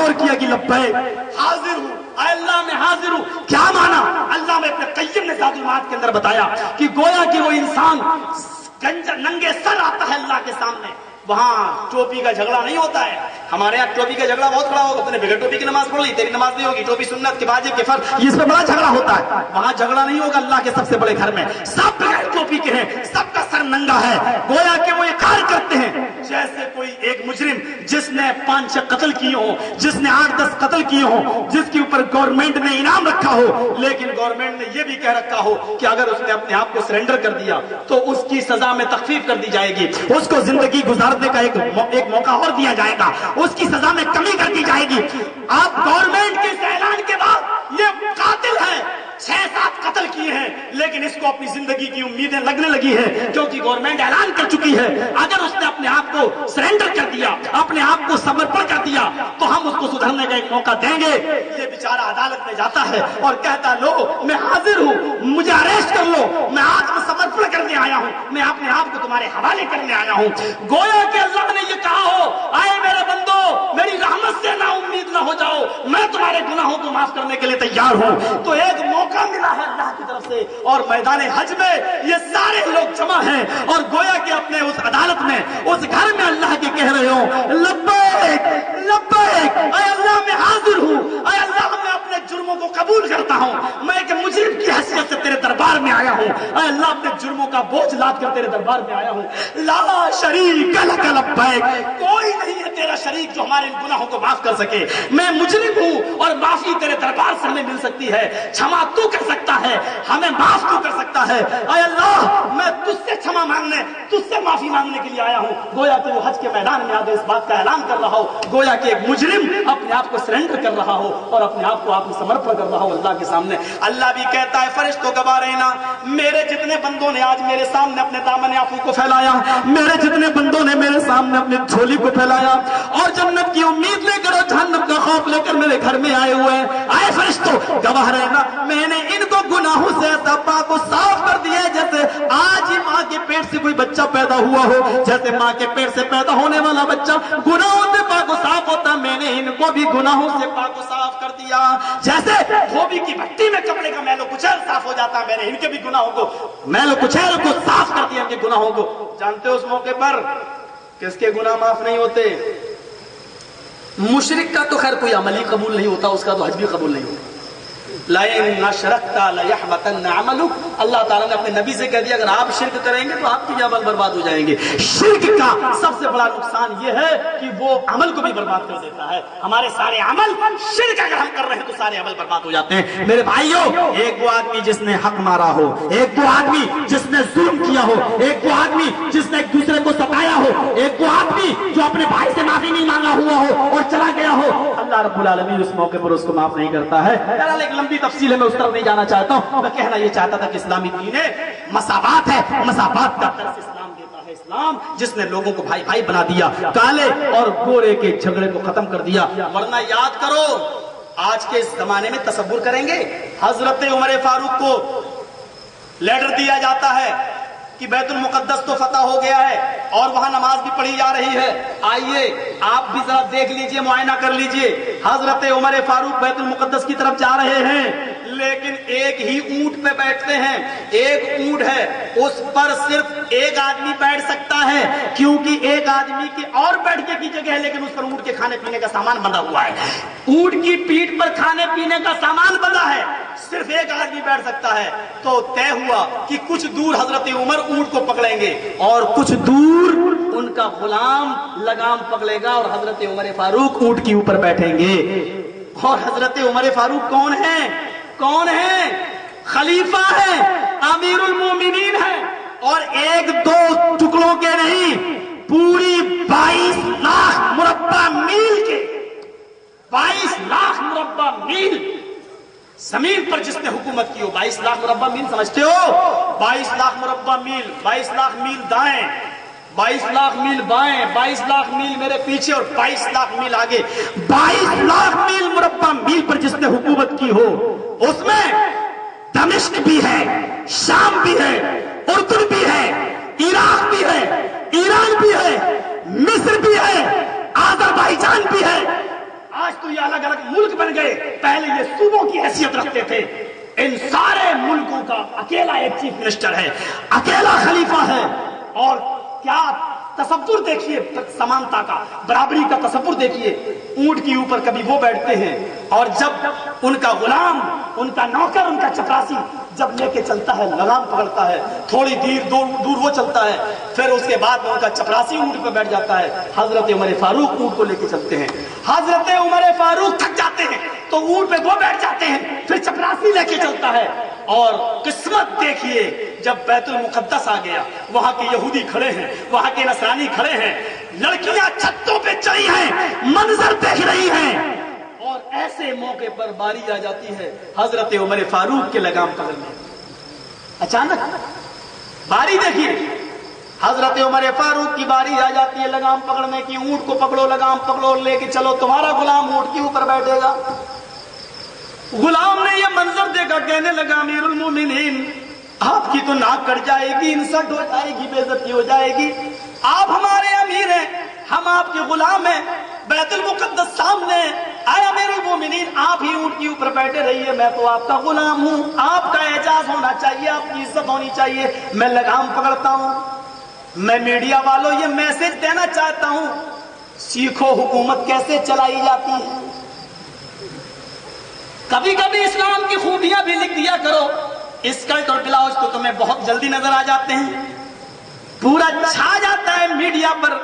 غور کیا کہ لبیک حاضر ہوں، اے اللہ میں حاضر ہوں. کیا مانا؟ اللہ میں اپنے قیم نے زاد المعاد کے اندر بتایا کہ گویا کہ وہ انسان ننگے سر آتا ہے اللہ کے سامنے. وہاں ٹوپی کا جھگڑا نہیں ہوتا ہے. ہمارے یہاں ٹوپی کا جھگڑا بہت بڑا ہوگا. تم نے بغیر ٹوپی کی نماز پڑھ لی، تیری نماز نہیں ہوگی. ٹوپی سنت کے واجب کے فرض، اس پہ بڑا جھگڑا ہوتا ہے. وہاں جھگڑا نہیں ہوگا اللہ کے سب سے بڑے گھر میں. سب بغیر ٹوپی کے ہیں، سب کا سر ننگا ہے. گویا کہ وہ اقرار کرتے ہیں جیسے کوئی ایک مجرم جس نے 5-6 قتل کیے ہوں، جس نے 8-10 قتل کیے ہوں، جس کے اوپر گورنمنٹ نے انعام رکھا ہو، لیکن گورنمنٹ نے یہ بھی کہہ رکھا ہو کہ اگر اس نے اپنے آپ کو سرنڈر کر دیا تو اس کی سزا میں تخفیف کر دی جائے گی، اس کو زندگی گزارنے کا ایک موقع اور دیا جائے گا، اس کی سزا میں کمی کر دی جائے گی. آپ گورنمنٹ کے اعلان کے بعد یہ قاتل ہے، 6-7 قتل کیے ہیں، لیکن اس کو اپنی زندگی کی امیدیں لگنے لگی ہیں کیونکہ گورنمنٹ اعلان کر چکی ہے اگر اس نے اپنے آپ کو سرنڈر کر دیا، اپنے آپ کو سمرپن کر دیا تو ہم اس کو سدھرنے کا ایک موقع دیں گے. یہ بیچارہ عدالت میں جاتا ہے اور کہتا لو میں حاضر ہوں، مجھے اریسٹ کر لو، میں آتم سمرپن کرنے آیا ہوں، میں اپنے آپ کو تمہارے حوالے کرنے آیا ہوں. گویا کہ اللہ نے یہ کہا ہو آئے میرے بندو میری رحمت سے نا امید نہ ہو جاؤ، میں تمہارے گناہوں کو معاف کرنے کے لیے تیار ہوں. تو ایک موقع ملا ہے اللہ کی طرف سے اور میدان حج میں یہ سارے لوگ جمع ہیں اور گویا کہ اپنے اس عدالت میں اس گھر میں اللہ کے کہہ رہے ہوں لبیک لبیک، اے اللہ میں حاضر ہوں، اے اللہ میں اپنے جرموں کو قبول کرتا ہوں، میں ایک مجرم کی حیثیت سے تیرے دربار میں آیا ہوں، اے اللہ اپنے جرموں کا بوجھ لاد کر تیرے دربار میں آیا ہوں. لا شریک لک لبیک، کوئی نہیں ہے تیرا شریک جو ہمارے گناہوں کو معاف کر سکے. میں مجرم ہوں اور معافی تیرے دربار سے ہمیں مل سکتی ہے، چھما تو کر سکتا ہے، ہمیں معاف تو کر سکتا ہے. اے اللہ میں تجھ سے چھما مانگنے، تجھ سے معافی مانگنے کے لیے آیا ہوں. گویا کہ وہ حج کے میدان میں آگے اس بات کا اعلان کر رہا ہو، گویا کہ ایک مجرم اپنے آپ کو سرنڈر کر رہا ہو اور اپنے آپ کو آتم سمرپن کر رہا ہو اللہ کے سامنے. اللہ بھی کہتا ہے فرشتوں گواہ رہنا، میرے جتنے بندوں نے آج میرے سامنے اپنے دامن عفو کو پھیلایا، میرے جتنے بندوں نے میرے سامنے اپنی جھولی کو پھیلایا اور جنت کی امید لے کر اور جہنم کا خوف لے کر میرے گھر میں آئے ہوئے ہیں، آئے فرشتوں گواہ رہنا میں نے ان کو گناہوں سے پاک و صاف کر دیا ہے جیسے آج ہی ماں کے پیٹ سے کوئی بچہ پیدا ہوا ہو، جیسے ماں کے پیٹ سے پیدا ہونے والا بچہ گناہوں سے پاک و صاف ہوتا، میں نے ان کو بھی گناہوں سے پاک و صاف کر دیا. جیسے دھوبی کی بھٹی میں کپڑے کا میل و کچیل صاف ہو جاتا، میں نے ان کے بھی گناہوں کو میل و کچیل کو صاف کر دیا، ان کے گناہوں کو. جانتے ہو اس موقع پر کس کے گناہ معاف نہیں ہوتے؟ مشرک کا تو خیر کوئی عمل ہی قبول نہیں ہوتا، اس کا تو حج بھی قبول نہیں ہوتا. لَإِنْ أَشْرَكْتَ لَيَحْبَطَنَّ عَمَلُكَ، اللہ تعالیٰ نے اپنے نبی سے کہہ دیا اگر آپ شرک کریں گے تو آپ کے عمل برباد ہو جائیں گے. شرک کا سب سے بڑا نقصان یہ ہے کہ وہ عمل کو بھی برباد کر دیتا ہے. ہمارے سارے عمل شرک اگر ہم کر رہے ہیں تو سارے عمل برباد ہو جاتے ہیں. میرے بھائیوں، ایک وہ آدمی جس نے حق مارا ہو، ایک وہ آدمی جس نے ظلم کیا ہو، ایک وہ آدمی جس نے ایک دوسرے کو ستایا ہو، ایک وہ آدمی جو اپنے بھائی سے معافی نہیں مانگا ہوا ہو اور چلا گیا ہو، اللہ رب العالمین اس موقع پر اس کو معاف نہیں کرتا ہے. بہرحال ایک لمبی تفصیل ہے، میں اس طرف نہیں جانا چاہتا ہوں. میں کہنا یہ چاہتا تھا کہ اسلامی دین مساوات ہے، مساوات کا درس اسلام دیتا ہے. اسلام جس نے لوگوں کو بھائی بھائی بنا دیا، کالے اور گورے کے جھگڑے کو ختم کر دیا. ورنہ یاد کرو آج کے اس زمانے میں تصور کریں گے حضرت عمر فاروق کو لیٹر دیا جاتا ہے کہ بیت المقدس تو فتح ہو گیا ہے اور وہاں نماز بھی پڑھی جا رہی ہے، آئیے آپ بھی ذرا دیکھ لیجئے، معائنہ کر لیجئے. حضرت عمر فاروق بیت المقدس کی طرف جا رہے ہیں لیکن ایک ہی اونٹ پہ بیٹھتے ہیں. ایک اونٹ ہے، اس پر صرف ایک آدمی بیٹھ سکتا ہے کیونکہ ایک آدمی کی اور بیٹھنے کی جگہ ہے لیکن اس پر اونٹ کے کھانے پینے کا سامان بندھا ہوا ہے. اونٹ کی پیٹھ پر کھانے پینے کا سامان بندھا ہے، صرف ایک آدمی بیٹھ سکتا ہے. تو طے ہوا کہ کچھ دور حضرت عمر اونٹ کو پکڑیں گے اور کچھ دور ان کا غلام لگام پکڑے گا اور حضرت عمر فاروق اونٹ کے اوپر بیٹھیں گے. اور حضرت عمر فاروق کون ہیں؟ کون ہیں؟ خلیفہ ہیں، امیر المومنین ہیں، اور ایک دو ٹکڑوں کے نہیں، پوری 22 لاکھ مربع میل کے 22 لاکھ مربع میل زمین پر جس نے حکومت کی ہو. 22 لاکھ مربع میل سمجھتے ہو؟ 22 لاکھ مربع میل، 22 لاکھ میل دائیں، 22 لاکھ میل بائیں، 22 لاکھ میل میرے پیچھے اور 22 لاکھ میل آگے. 22 لاکھ میل مربع میل پر جس نے حکومت کی ہو، اس میں دمشق بھی ہے، شام بھی ہے، اردن بھی ہے، عراق بھی ہے، ایران بھی ہے، مصر بھی ہے، آذربائیجان بھی ہے. آج تو یہ ملک بن گئے، پہلے یہ صوبوں کی حیثیت رکھتے تھے، ان سارے ملکوں کا اکیلا ایک چیف منسٹر ہے، اکیلا خلیفہ ہے۔ اور کیا تصور دیکھیے سمانتا کا، برابری کا تصور دیکھیے، اونٹ کے اوپر کبھی وہ بیٹھتے ہیں اور جب ان کا غلام، ان کا نوکر، ان کا چپراسی جب لے کے چلتا ہے لگام پکڑتا ہے، تھوڑی دور وہ چلتا ہے، پھر اس کے بعد میں ان کا چپراسی اونٹ پہ بیٹھ جاتا ہے۔ حضرت عمر فاروق اونٹ کو لے کے چلتے ہیں، حضرت عمر فاروق تھک جاتے ہیں تو اونٹ پہ وہ بیٹھ جاتے ہیں، پھر چپراسی لے کے چلتا ہے۔ اور قسمت دیکھیے، جب بیت المقدس آ گیا، وہاں کے یہودی کھڑے ہیں، وہاں کے نصرانی کھڑے ہیں، لڑکیاں چھتوں پہ چڑھی ہیں، منظر دیکھ رہی ہیں، اور ایسے موقع پر باری آ جاتی ہے حضرت عمر فاروق کے لگام پکڑنے۔ اچانک باری دیکھیے، حضرت عمر فاروق کی باری آ جاتی ہے لگام پکڑنے کی، اونٹ کو پکڑو، لگام پکڑو، لے کے چلو، تمہارا غلام اونٹ کے اوپر بیٹھے گا۔ غلام نے یہ منظر دیکھا، کہنے لگا امیر المومنین، آپ کی تو ناک کٹ جائے گی، انسلٹ ہو جائے گی، بے عزتی ہو جائے گی، آپ ہمارے امیر ہیں، ہم آپ کے غلام ہیں، بیت المقدس سامنے، اے امیر المومنین آپ ہی اونٹ کے اوپر بیٹھے رہیے، میں تو آپ کا غلام ہوں، آپ کا اعزاز ہونا چاہیے، آپ کی عزت ہونی چاہیے، میں لگام پکڑتا ہوں۔ میں میڈیا والوں یہ میسج دینا چاہتا ہوں، سیکھو حکومت کیسے چلائی جاتی ہے، کبھی کبھی اسلام کی خوبیاں بھی لکھ دیا کرو، اسکرٹ اور بلاؤز تو تمہیں بہت جلدی نظر آ جاتے ہیں، پورا چھا جاتا ہے میڈیا پر،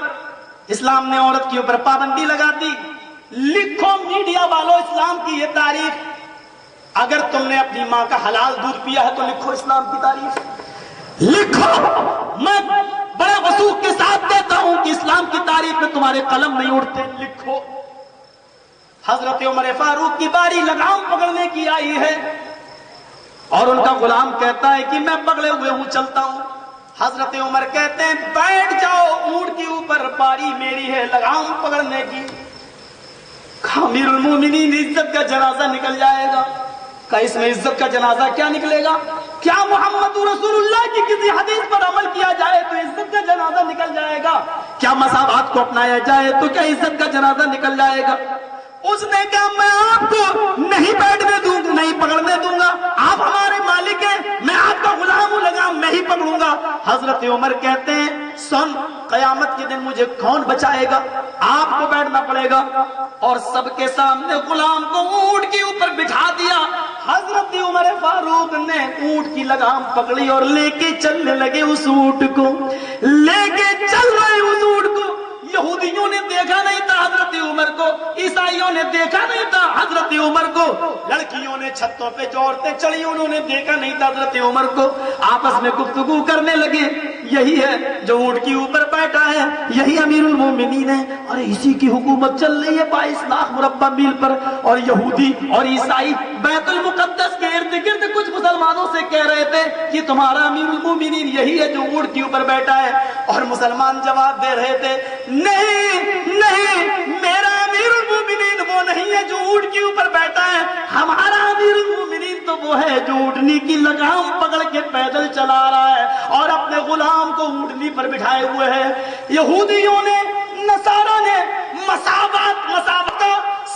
اسلام نے عورت کے اوپر پابندی لگا دی۔ لکھو میڈیا والوں اسلام کی یہ تاریخ، اگر تم نے اپنی ماں کا حلال دودھ پیا ہے تو لکھو اسلام کی تاریخ، لکھو، میں بڑے وثوق کے ساتھ دیتا ہوں کہ اسلام کی تاریخ میں تمہارے قلم نہیں اڑتے، لکھو۔ حضرت عمر فاروق کی باری لگام پکڑنے کی آئی ہے اور ان کا غلام کہتا ہے کہ میں پکڑے ہوئے ہوں، چلتا ہوں۔ حضرت عمر کہتے ہیں بیٹھ جاؤ اونٹ کے اوپر، باری میری ہے لگام پکڑنے کی۔ امیر المومنین عزت کا جنازہ نکل جائے گا، کہ اس میں عزت کا جنازہ کیا نکلے گا؟ کیا محمد رسول اللہ کی کسی حدیث پر عمل کیا جائے تو عزت کا جنازہ نکل جائے گا؟ کیا مساوات کو اپنایا جائے تو کیا عزت کا جنازہ نکل جائے گا؟ اس نے کہا میں آپ کو نہیں بیٹھنے دوں گا، نہیں پکڑنے دوں گا، آپ ہمارے مالک ہیں، میں آپ کا غلام ہوں، لگام میں ہی پکڑوں گا۔ حضرت عمر کہتے ہیں سن، قیامت کے دن مجھے کون بچائے گا؟ آپ کو بیٹھنا پڑے گا۔ اور سب کے سامنے غلام کو اونٹ کے اوپر بٹھا دیا۔ حضرت عمر فاروق نے اونٹ کی لگام پکڑی اور لے کے چلنے لگے اس اونٹ کو، لے کے چل رہے اس اونٹ کو۔ یہودیوں نے دیکھا نہیں تھا حضرت عمر کو، عیسائیوں نے دیکھا نہیں تھا حضرت عمر کو، لڑکیوں نے چھتوں پہ جو عورتیں چڑھی انہوں نے دیکھا نہیں تھا حضرت عمر کو۔ آپس میں گفتگو کرنے لگے، یہی ہے جو اونٹ کے اوپر بیٹھا ہے، یہی امیر المومنین ہے، اور اسی کی حکومت چل رہی ہے 22 لاکھ مربع میل پر۔ اور یہودی اور عیسائی بیت المقدس کے ارد گرد کچھ مسلمانوں سے کہہ رہے تھے کہ تمہارا امیر المومنین یہی ہے جو اونٹ کے اوپر بیٹھا ہے، اور مسلمان جواب دے رہے تھے نہیں نہیں، میرا امیر المومنین وہ نہیں ہے جو اونٹ کے اوپر بیٹھا ہے، ہمارا امیر المومنین تو وہ ہے جو اونٹنی کی لگام پکڑ کے پیدل چلا رہا ہے اور اپنے غلام کو اونٹنی پر بٹھائے ہوئے ہے۔ یہودیوں نے، نصارہ نے مساوات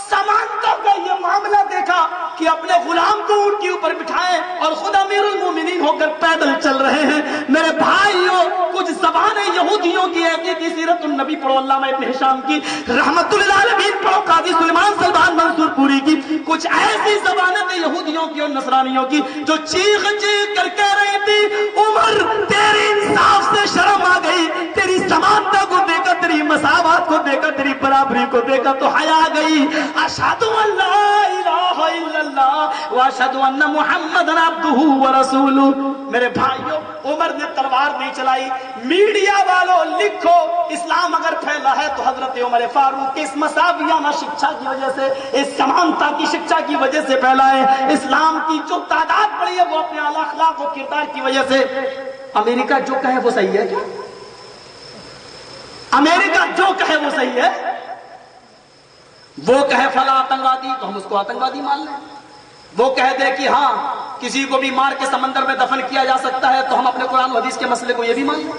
سمانتا کا یہ معاملہ دیکھا کہ اپنے غلام کو اونٹ کے اوپر بٹھائے اور خود امیر المومنین ہو کر پیدل چل رہے ہیں۔ میرے بھائیوں، کچھ زبانیں یہودیوں کی ایسی تھی، سیرت النبی پڑھو علامہ ابن ہشام کی، رحمت للعالمین پڑھو قاضی سلیمان سلطان منصور پوری کی، کچھ ایسی زبانیں تھیں یہودیوں کی اور نصرانیوں کی جو چیخ چیخ کر کہہ رہی تھی عمر تیری انصاف سے شرم آ گئی، تیری سمانتا کو دیکھا، تیری مساوات کو دیکھا، تیری برابری کو دیکھا تو حیا آ گئی۔ اشہد ان لا الہ الا اللہ واشہد ان محمد عبدہ ورسولہ۔ میرے بھائیوں، عمر نے تلوار نہیں چلائی۔ میڈیا والوں لکھو، اسلام اگر پھیلا ہے تو حضرت عمر فاروق کی اس مساویانہ شکشا کی وجہ سے، اس سمانتا کی شکشا کی وجہ سے پھیلا ہے۔ اسلام کی جو تعداد بڑھی ہے وہ اپنے اعلیٰ اخلاق و کردار کی وجہ سے۔ امریکہ جو کہے وہ صحیح ہے کیا؟ امریکہ جو کہے وہ صحیح ہے؟ وہ کہے فلاں آتنکوادی تو ہم اس کو آتنکوادی مان لیں، وہ کہہ دے کہ ہاں کسی کو بھی مار کے سمندر میں دفن کیا جا سکتا ہے تو ہم اپنے قرآن و حدیث کے مسئلے کو یہ بھی مان لیں۔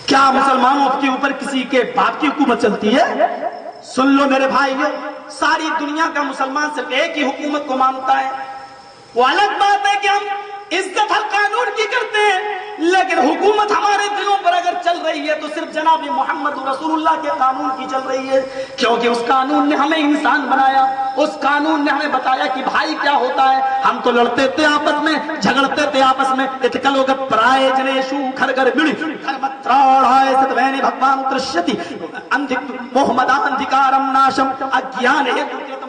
کیا مسلمانوں کے اوپر کسی کے باپ کی حکومت چلتی ہے؟ سن لو میرے بھائیوں، ساری دنیا کا مسلمان صرف ایک ہی حکومت کو مانتا ہے، وہ الگ بات ہے کہ ہم عزت ہر قانون کی کرتے ہیں، لیکن حکومت ہمارے دلوں پر اگر چل رہی ہے تو صرف جناب محمد رسول اللہ کے قانون کی چل رہی ہے، کیونکہ اس قانون نے ہمیں انسان بنایا، اس قانون نے ہمیں بتایا کہ بھائی کیا ہوتا ہے۔ ہم تو لڑتے تھے آپس میں، جھگڑتے تھے آپس میں، اتکلوگ پرائے جنیشو کھرگر بڑی دھرمتراڑائے ستوینے بھگوان ترشتی محمداندھکارم ناشم اگیان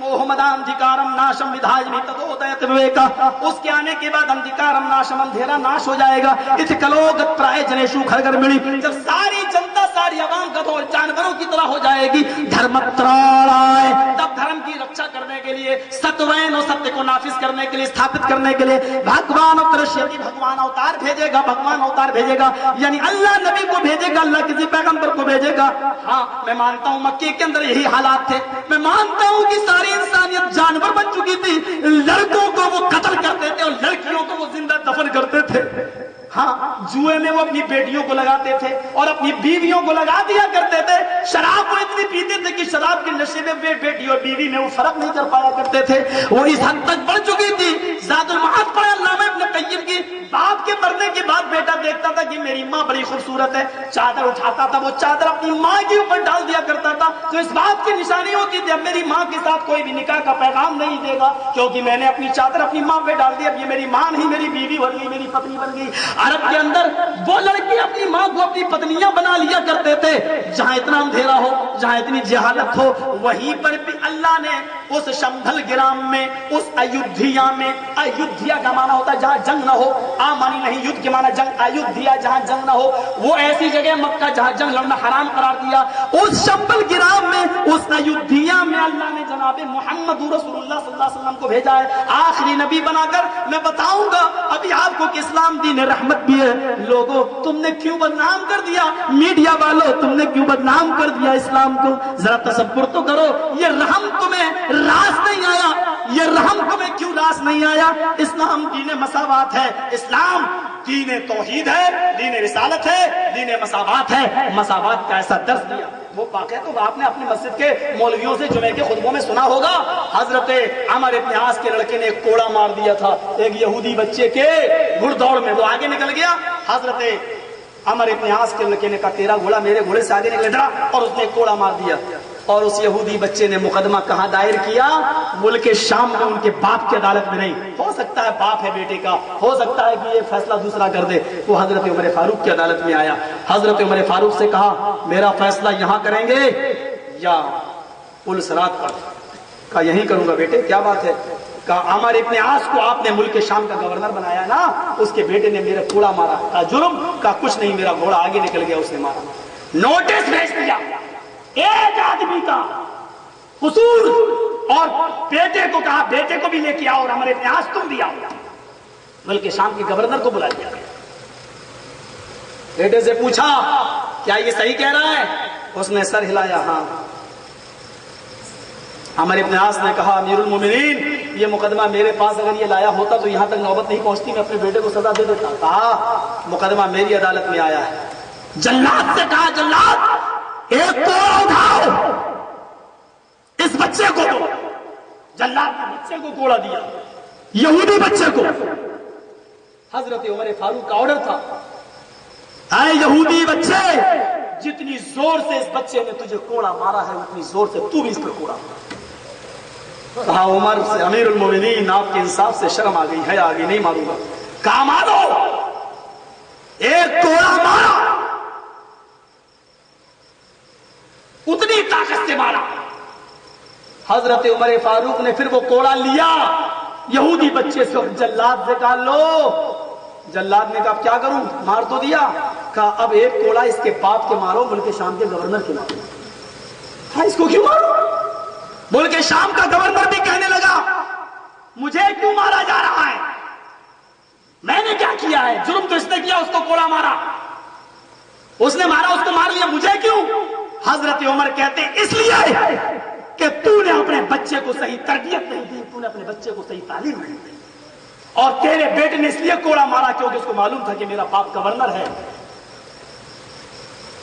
محمداندھکارم ناشم ودھائی تدودیت ویکا، اس کے آنے کے بعد اندھکارم ناشم، اندھیرا ناش ہو جائے گا، اتکلوگ پرائے جنیشو کھرگر بڑی، جب ساری جنتا ساری عوام گدھوں جانوروں کی طرح ہو جائے گی، دھرمتراڑائے، تب دھرم کی رکشا کرنے کے لیے، ستوین اور ستیہ کو نافذ کرنے کے لیے، ستھاپت کرنے کے لیے بھگوان ترشتی، بھگوان اوتار بھیجے گا، بھگوان اوتار بھیجے گا، یعنی اللہ نبی کو بھیجے گا، اللہ کسی پیغمبر کو بھیجے گا۔ ہاں میں مانتا ہوں مکے کے اندر یہی حالات تھے، میں مانتا ہوں کہ ساری انسانیت جانور بن چکی تھی، لڑکوں کو وہ قتل کرتے تھے اور لڑکیوں کو وہ زندہ دفن کرتے تھے۔ ہاں جوئے میں وہ اپنی بیٹیوں کو لگاتے تھے اور اپنی بیویوں کو لگا دیا کرتے تھے، شراب کو اتنی پیتے تھے کہ شراب کے نشے میں بیٹی اور بیوی میں وہ فرق نہیں کر پایا کرتے تھے، وہ اس حد تک بڑھ چکی تھی۔ زاد المعاد پڑھا علامہ ابن قیم کی، باپ کے مرنے کے بعد بیٹا دیکھتا تھا کہ میری ماں بڑی خوبصورت ہے، چادر اٹھاتا تھا، وہ چادر اپنی ماں کے اوپر ڈال دیا کرتا تھا، تو اس بات کی نشانی ہوتی تھی اب میری ماں کے ساتھ کوئی بھی نکاح کا پیغام نہیں دے گا، کیونکہ میں نے اپنی چادر اپنی ماں پہ ڈال دی، اب یہ میری ماں نہیں میری بیوی بن گئی، میری پتنی بن گئی۔ عرب کے اندر وہ لڑکی اپنی ماں کو اپنی پتنیاں بنا لیا کرتے تھے، جہاں اتنا اندھیرا ہو، جہاں اتنی جہالت ہو، وہیں پر بھی اللہ نے اس شمبھل گرام میں، اس ایودھیا میں، ایودھیا کا معنی ہوتا ہے جہاں جنگ نہ ہو، آمانی نہیں، یدھ کے معنی جنگ، ایودھیا جہاں جنگ نہ ہو، وہ ایسی جگہ مکہ جہاں جنگ لڑنا حرام قرار دیا، اس شمبھل گرام میں، اس ایودھیا میں اللہ نے جناب محمد رسول اللہ صلی اللہ علیہ وسلم کو بھیجا ہے آخری نبی بنا کر۔ میں بتاؤں گا ابھی آپ کو کہ اسلام دین رحمت بھی ہے، لوگوں تم نے کیوں بدنام کر دیا، میڈیا والوں تم نے کیوں بدنام کر دیا اسلام کو، ذرا تصور تو کرو، یہ رحم تمہیں راس نہیں آیا، یہ رحم تمہیں کیوں راس نہیں آیا؟ اسلام دین مساوات ہے، اسلام دین توحید ہے، دین رسالت ہے، دین مساوات ہے، مساوات کا ایسا درس دیا۔ وہ واقعہ تو آپ نے اپنی مسجد کے مولویوں سے جمعے کے خطبوں میں سنا ہوگا، حضرت عمر ابن عاص کے لڑکے نے ایک کوڑا مار دیا تھا ایک یہودی بچے کے گھڑ دوڑ میں، وہ آگے نکل گیا، حضرت عمر ابن عاص کے لڑکے نے کہا تیرا گھوڑا میرے گھوڑے سے آگے نکلے تھا، اور اس نے ایک کوڑا مار دیا، اور اس یہودی بچے نے مقدمہ کہاں دائر کیا؟ ملک شام میں، ان کے باپ کی عدالت میں نہیں، ہو سکتا ہے باپ ہے بیٹے کا، ہو سکتا ہے کہ یہ فیصلہ دوسرا کر دے، وہ حضرت عمر فاروق کی عدالت میں آیا، حضرت عمر فاروق سے کہا میرا فیصلہ یہاں کریں گے یا پل صراط پر؟ کہا یہیں کروں گا بیٹے، کیا بات ہے؟ کہا عمر ابن عاص کو آپ نے ملک شام کا گورنر بنایا نا، اس کے بیٹے نے میرا کوڑا مارا، کہا جرم؟ کہا کچھ نہیں، میرا گھوڑا آگے نکل گیا، اس نے مارا۔ نوٹس بھیج دیا ایک آدمی کا قصور، اور بیٹے کو کہا بیٹے کو بھی لے کے آؤ، اور عمر ابن عاص تم بھی آؤ، بلکہ شام کے گورنر کو بلا دیا گیا۔ بیٹے سے پوچھا کیا یہ صحیح کہہ رہا ہے؟ اس نے سر ہلایا ہاں۔ عمر ابن عاص نے کہا امیر المومنین یہ مقدمہ میرے پاس اگر یہ لایا ہوتا تو یہاں تک نوبت نہیں پہنچتی، میں اپنے بیٹے کو سزا دے دیتا۔ کہا مقدمہ میری عدالت میں آیا ہے۔ جلاد سے کہا جلاد ایک کوڑا اٹھاؤ، اس بچے کو دو۔ جلاد نے بچے کو کوڑا دیا، یہودی بچے کو۔ حضرت عمر فاروق کا آرڈر تھا اے یہودی بچے، جتنی زور سے اس بچے نے تجھے کوڑا مارا ہے اتنی زور سے تو بھی اس پر کوڑا مارا۔ کہا عمر سے امیر المومنین آپ کے انصاف سے شرم آ گئی ہے، آگے نہیں ماروں گا۔ کہا مارو، ایک کوڑا مارا، اتنی طاقت سے مارا۔ حضرت عمر فاروق نے پھر وہ کوڑا لیا یہودی بچے سے، جلاد سے کہا لو۔ جلاد نے کہا کیا کروں، مار تو دیا، کہا اب ایک کوڑا اس کے باپ کے مارو، ملک شام کے گورنر کے مارو۔ ہاں اس کو کیوں مارو؟ ملک شام کا گورنر بھی کہنے لگا مجھے کیوں مارا جا رہا ہے، میں نے کیا کیا ہے؟ جرم تو اس نے کیا، اس کو کوڑا مارا، اس نے مارا، اس کو مار لیا، مجھے کیوں؟ حضرت عمر کہتے اس لیے کہ تو نے اپنے بچے کو صحیح تربیت نہیں دی، تو نے اپنے بچے کو صحیح تعلیم نہیں دی، اور تیرے بیٹے نے اس لیے کوڑا مارا کیونکہ اس کو معلوم تھا کہ میرا باپ گورنر ہے۔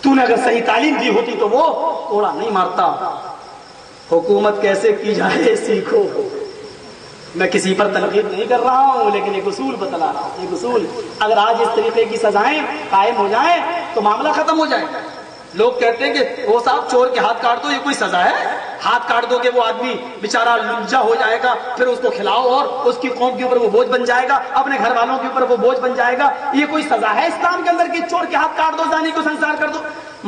تو نے اگر صحیح تعلیم دی ہوتی تو وہ کوڑا نہیں مارتا۔ حکومت کیسے کی جائے سیکھو. میں کسی پر تنقید نہیں کر رہا ہوں لیکن ایک اصول بتلا رہا ہوں. ایک اصول اگر آج اس طریقے کی سزائیں قائم ہو جائیں تو معاملہ ختم ہو جائے. لوگ کہتے ہیں کہ وہ صاحب چور کے ہاتھ کاٹ دو, یہ کوئی سزا ہے؟ ہاتھ کاٹ دو گے وہ آدمی بیچارہ لنجا ہو جائے گا, پھر اس کو کھلاؤ اور اس کی قوم کے اوپر وہ بوجھ بن جائے گا, اپنے گھر والوں کے اوپر وہ بوجھ بن جائے گا. یہ کوئی سزا ہے اسلام کے اندر کہ چور کے ہاتھ کاٹ دو, زانی کو سنسار کر دو؟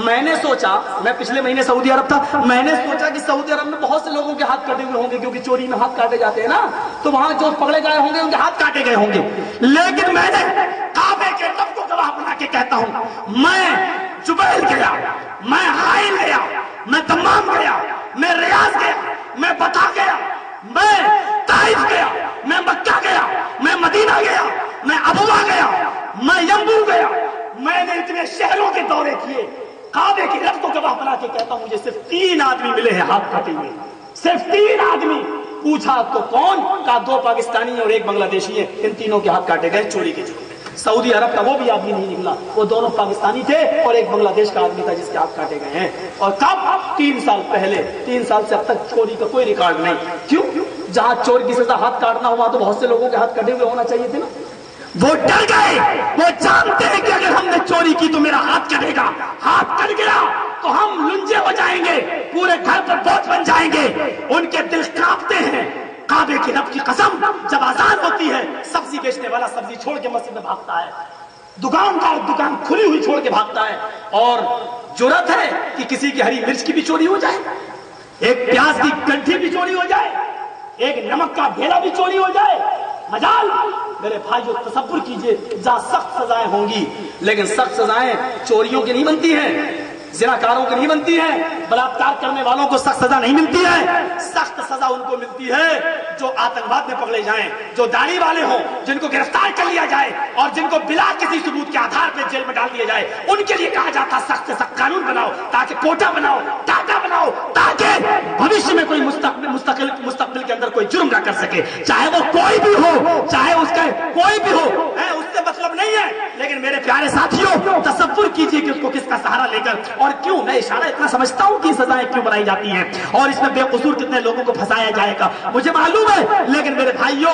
میں نے سوچا, میں پچھلے مہینے سعودی عرب تھا, میں نے سوچا کہ سعودی عرب میں بہت سے لوگوں کے ہاتھ کٹے ہوئے ہوں گے کیونکہ چوری میں ہاتھ کاٹے جاتے ہیں نا, تو وہاں جو پکڑے گئے ہوں گے ان کے ہاتھ کاٹے گئے ہوں گے. لیکن میں نے کعبے کے رب کو گواہ بنا کے کہتا ہوں, میں جبیل گیا, میں حائل گیا, میں دمام گیا, میں ریاض گیا, میں بتا گیا, میں طائف گیا, میں مکہ گیا, میں مدینہ گیا, میں ابوا گیا, میں یمبو گیا, میں نے اتنے شہروں کے دورے کیے. کعبے کی رب کو گواہ بنا کے کہتا ہوں مجھے صرف 3 آدمی ملے ہیں ہاتھ کٹے ہوئے, صرف 3 آدمی. پوچھا تو کون؟ کہا 2 پاکستانی اور 1 بنگلہ دیشی ہے, ان تینوں کے ہاتھ کاٹے گئے چوری کے جرم میں. سعودی عرب کا وہ بھی آدمی نہیں نکلا, وہ دونوں پاکستانی تھے اور 1 بنگلہ دیش کا آدمی تھا جس کے ہاتھ کاٹے گئے ہیں. اور کب؟ 3 سال پہلے. 3 سال سے اب تک چوری کا کوئی ریکارڈ نہیں. کیوں؟ جہاں چور کی سزا ہاتھ کاٹنا ہوا تو بہت سے لوگوں کے ہاتھ کٹے ہوئے ہونا چاہیے تھے نا. وہ ڈر گئے, وہ جانتے ہیں کہ اگر ہم نے چوری کی تو میرا ہاتھ کٹے گا, ہاتھ کٹ گیا تو ہم لنجے ہو جائیں گے, پورے گھر پر بوجھ بن جائیں گے. ان کے دل کانپتے ہیں. کعبے کی رب کی قسم, جب آزان ہوتی ہے سبزی بیچنے والا سبزی چھوڑ کے مسجد میں بھاگتا ہے, دکاندار دکان کھلی ہوئی چھوڑ کے بھاگتا ہے. اور جرأت ہے کہ کسی کی ہری مرچ کی بھی چوری ہو جائے, ایک پیاز کی گنٹھی بھی چوری ہو جائے, ایک نمک کا ڈھیلا بھی چوری ہو جائے. مجال میرے بھائیو تصور کیجئے جہاں سخت سزائیں ہوں گی, لیکن سخت سزائیں چوریوں کی نہیں بنتی ہیں, زناکاروں کی نہیں بنتی ہیں, بلاತ್ಕಾರ کرنے والوں کو سخت سزا نہیں ملتی ہے. سخت سزا ان کو ملتی ہے جو آتنکواد میں پکڑے جائیں, جو داڑھی والے ہوں, جن کو گرفتار کر لیا جائے اور جن کو بلا کسی ثبوت کے آدھار پہ جیل میں ڈال دیا جائے. ان کے لیے کہا جاتا سخت سے سخت قانون بناؤ, تاکہ کوٹا بناؤ, ٹاٹا بناؤ, تاکہ بھوشیہ میں کوئی مستقبل کے اندر کوئی جرم نہ کر سکے, چاہے وہ کوئی بھی ہو, چاہے اس کا کوئی بھی ہو, اس سے مطلب نہیں ہے. لیکن میرے پیارے ساتھیوں تصور کیجئے کہ اس کو کس کا سہارا لے کر, اور کیوں, میں اشارہ اتنا سمجھتا ہوں کہ سزائیں کیوں بنائی جاتی ہیں اور اس میں بے قصور کتنے لوگوں کو پھنسایا جائے گا مجھے معلوم ہے. لیکن میرے بھائیوں,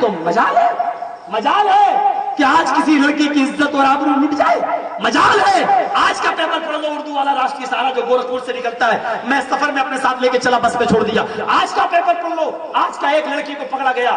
تو مجال ہے کہ آج کسی لڑکی کی عزت اور آبرو مٹ جائے. مجال ہے. آج کا پیپر پڑھ لو, اردو والا راشٹریہ سہارا جو گورکھپور سے نکلتا ہے, میں سفر میں اپنے ساتھ لے کے چلا, بس پہ چھوڑ دیا. آج کا پیپر پڑھ لو, آج کا ایک لڑکی کو پکڑا گیا,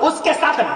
اس کے ساتھ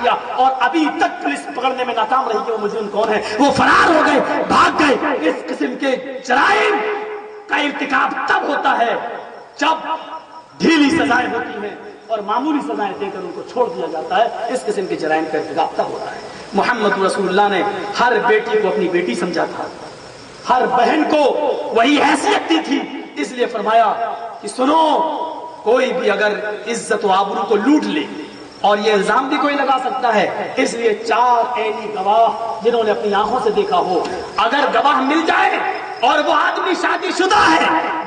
کیا, اور ابھی تک پولیس پکڑنے میں ناکام رہی کہ وہ مجرم کون ہے. وہ فرار ہو گئے, بھاگ گئے. اس قسم کے جرائم کا ارتکاب تب ہوتا ہے جب ڈھیلی سزائیں ہوتی ہیں اور معمولی سزائیں دے کر ان کو چھوڑ دیا جاتا ہے. اس قسم کے جرائم کا ارتکاب تب ہوتا ہے. محمد رسول اللہ نے ہر بیٹی کو اپنی بیٹی سمجھا تھا, ہر بہن کو وہی حیثیت دی تھی. اس لیے فرمایا کہ سنو, کوئی بھی اگر عزت و آبرو کو لوٹ لے, اور یہ الزام بھی کوئی لگا سکتا ہے, اس لیے 4 عینی گواہ جنہوں نے اپنی آنکھوں سے دیکھا ہو, اگر گواہ مل جائے اور وہ آدمی شادی شدہ ہے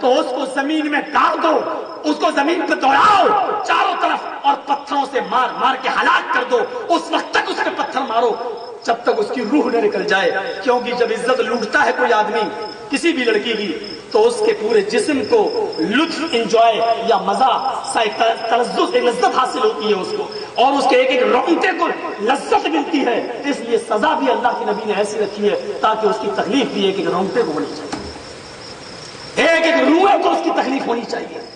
تو اس کو زمین میں گاڑ دو, اس کو زمین پہ دوڑاؤ چاروں طرف, اور پتھروں سے مار کے ہلاک کر دو. اس وقت تک اس پہ پتھر مارو جب تک اس کی روح نہ نکل جائے. کیونکہ جب عزت لوٹتا ہے کوئی آدمی کسی بھی لڑکی کی, تو اس کے پورے جسم کو لطف, انجوائے یا مزہ, تلذذ, لذت حاصل ہوتی ہے اس کو, اور اس کے ایک رونگٹے کو لذت ملتی ہے. اس لیے سزا بھی اللہ کے نبی نے ایسی رکھی ہے تاکہ اس کی تکلیف بھی ایک رونگٹے کو ہونی چاہیے, ایک روح کو اس کی تکلیف ہونی چاہیے.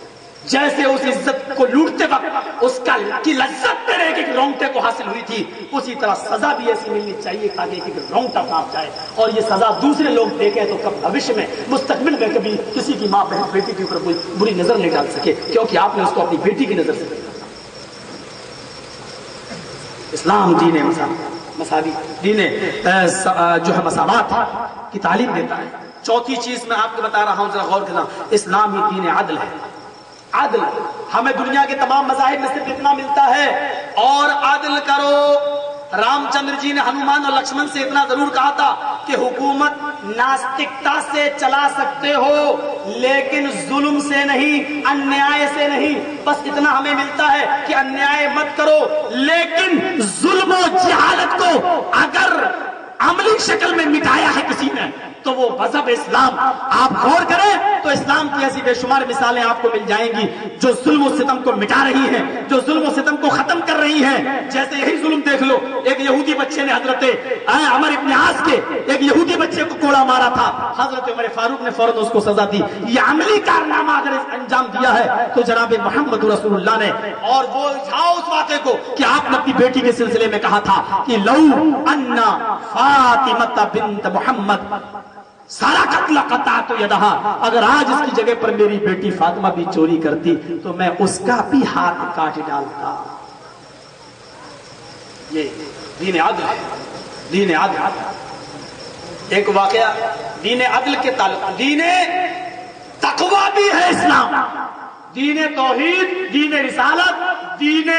جیسے اس عزت کو لوٹتے وقت اس کی لذت میرے ایک رونگٹے کو حاصل ہوئی تھی, اسی طرح سزا بھی ایسی ملنی چاہیے تاکہ ایک رونگٹا کاپ جائے, اور یہ سزا دوسرے لوگ دیکھیں تو کب بھوشیہ میں, مستقبل میں کبھی کسی کی ماں بہن بیٹی کے اوپر کوئی بری نظر نہیں ڈال سکے, کیونکہ آپ نے اس کو اپنی بیٹی کی نظر سے دیکھا. اسلام دین مساوی, دین جو ہے مساوات کی تعلیم دیتا ہے. چوتھی چیز میں آپ کو بتا رہا ہوں, ذرا غور کرنا, اسلام ہی دین عدل ہے. عدل, ہمیں دنیا کے تمام مذاہب میں صرف اتنا ملتا ہے, اور عدل کرو. رام چندر جی نے ہنومان اور لکشمن سے اتنا ضرور کہا تھا کہ حکومت ناستکتا سے چلا سکتے ہو لیکن ظلم سے نہیں، انیائے سے نہیں. بس اتنا ہمیں ملتا ہے کہ انیائے مت کرو، لیکن ظلم و جہالت کو اگر عملی شکل میں مٹایا ہے کسی نے تو وہ مذہب اسلام. آپ غور کریں تو اسلام کی ایسی بے شمار مثالیں آپ کو مل جائیں گی جو ظلم و ستم کو مٹا رہی ہیں، جو ظلم و ستم کو ختم کر رہی ہیں. جیسے یہی ظلم دیکھ لو، ایک یہودی بچے نے حضرت عمر ابن عاص کے ایک یہودی بچے کو کوڑا مارا تھا، حضرت عمر فاروق نے فوراً اس کو سزا دی. یہ عملی کارنامہ اگر انجام دیا ہے تو جناب محمد رسول اللہ نے. اور وہ اس واقعے کو کہ آپ نے اپنی بیٹی کے سلسلے میں کہا تھا کہ لو انا فاطمہ بنت محمد سارا قتل قطعت یدہا، اگر آج اس کی جگہ پر میری بیٹی فاطمہ بھی چوری کرتی تو میں اس کا بھی ہاتھ کاٹ ڈالتا. یہ دین عدل، دین عدل. ایک واقعہ دین عدل کے تعلق، دین تقوی بھی ہے اسلام، دین توحید، دین رسالت، دین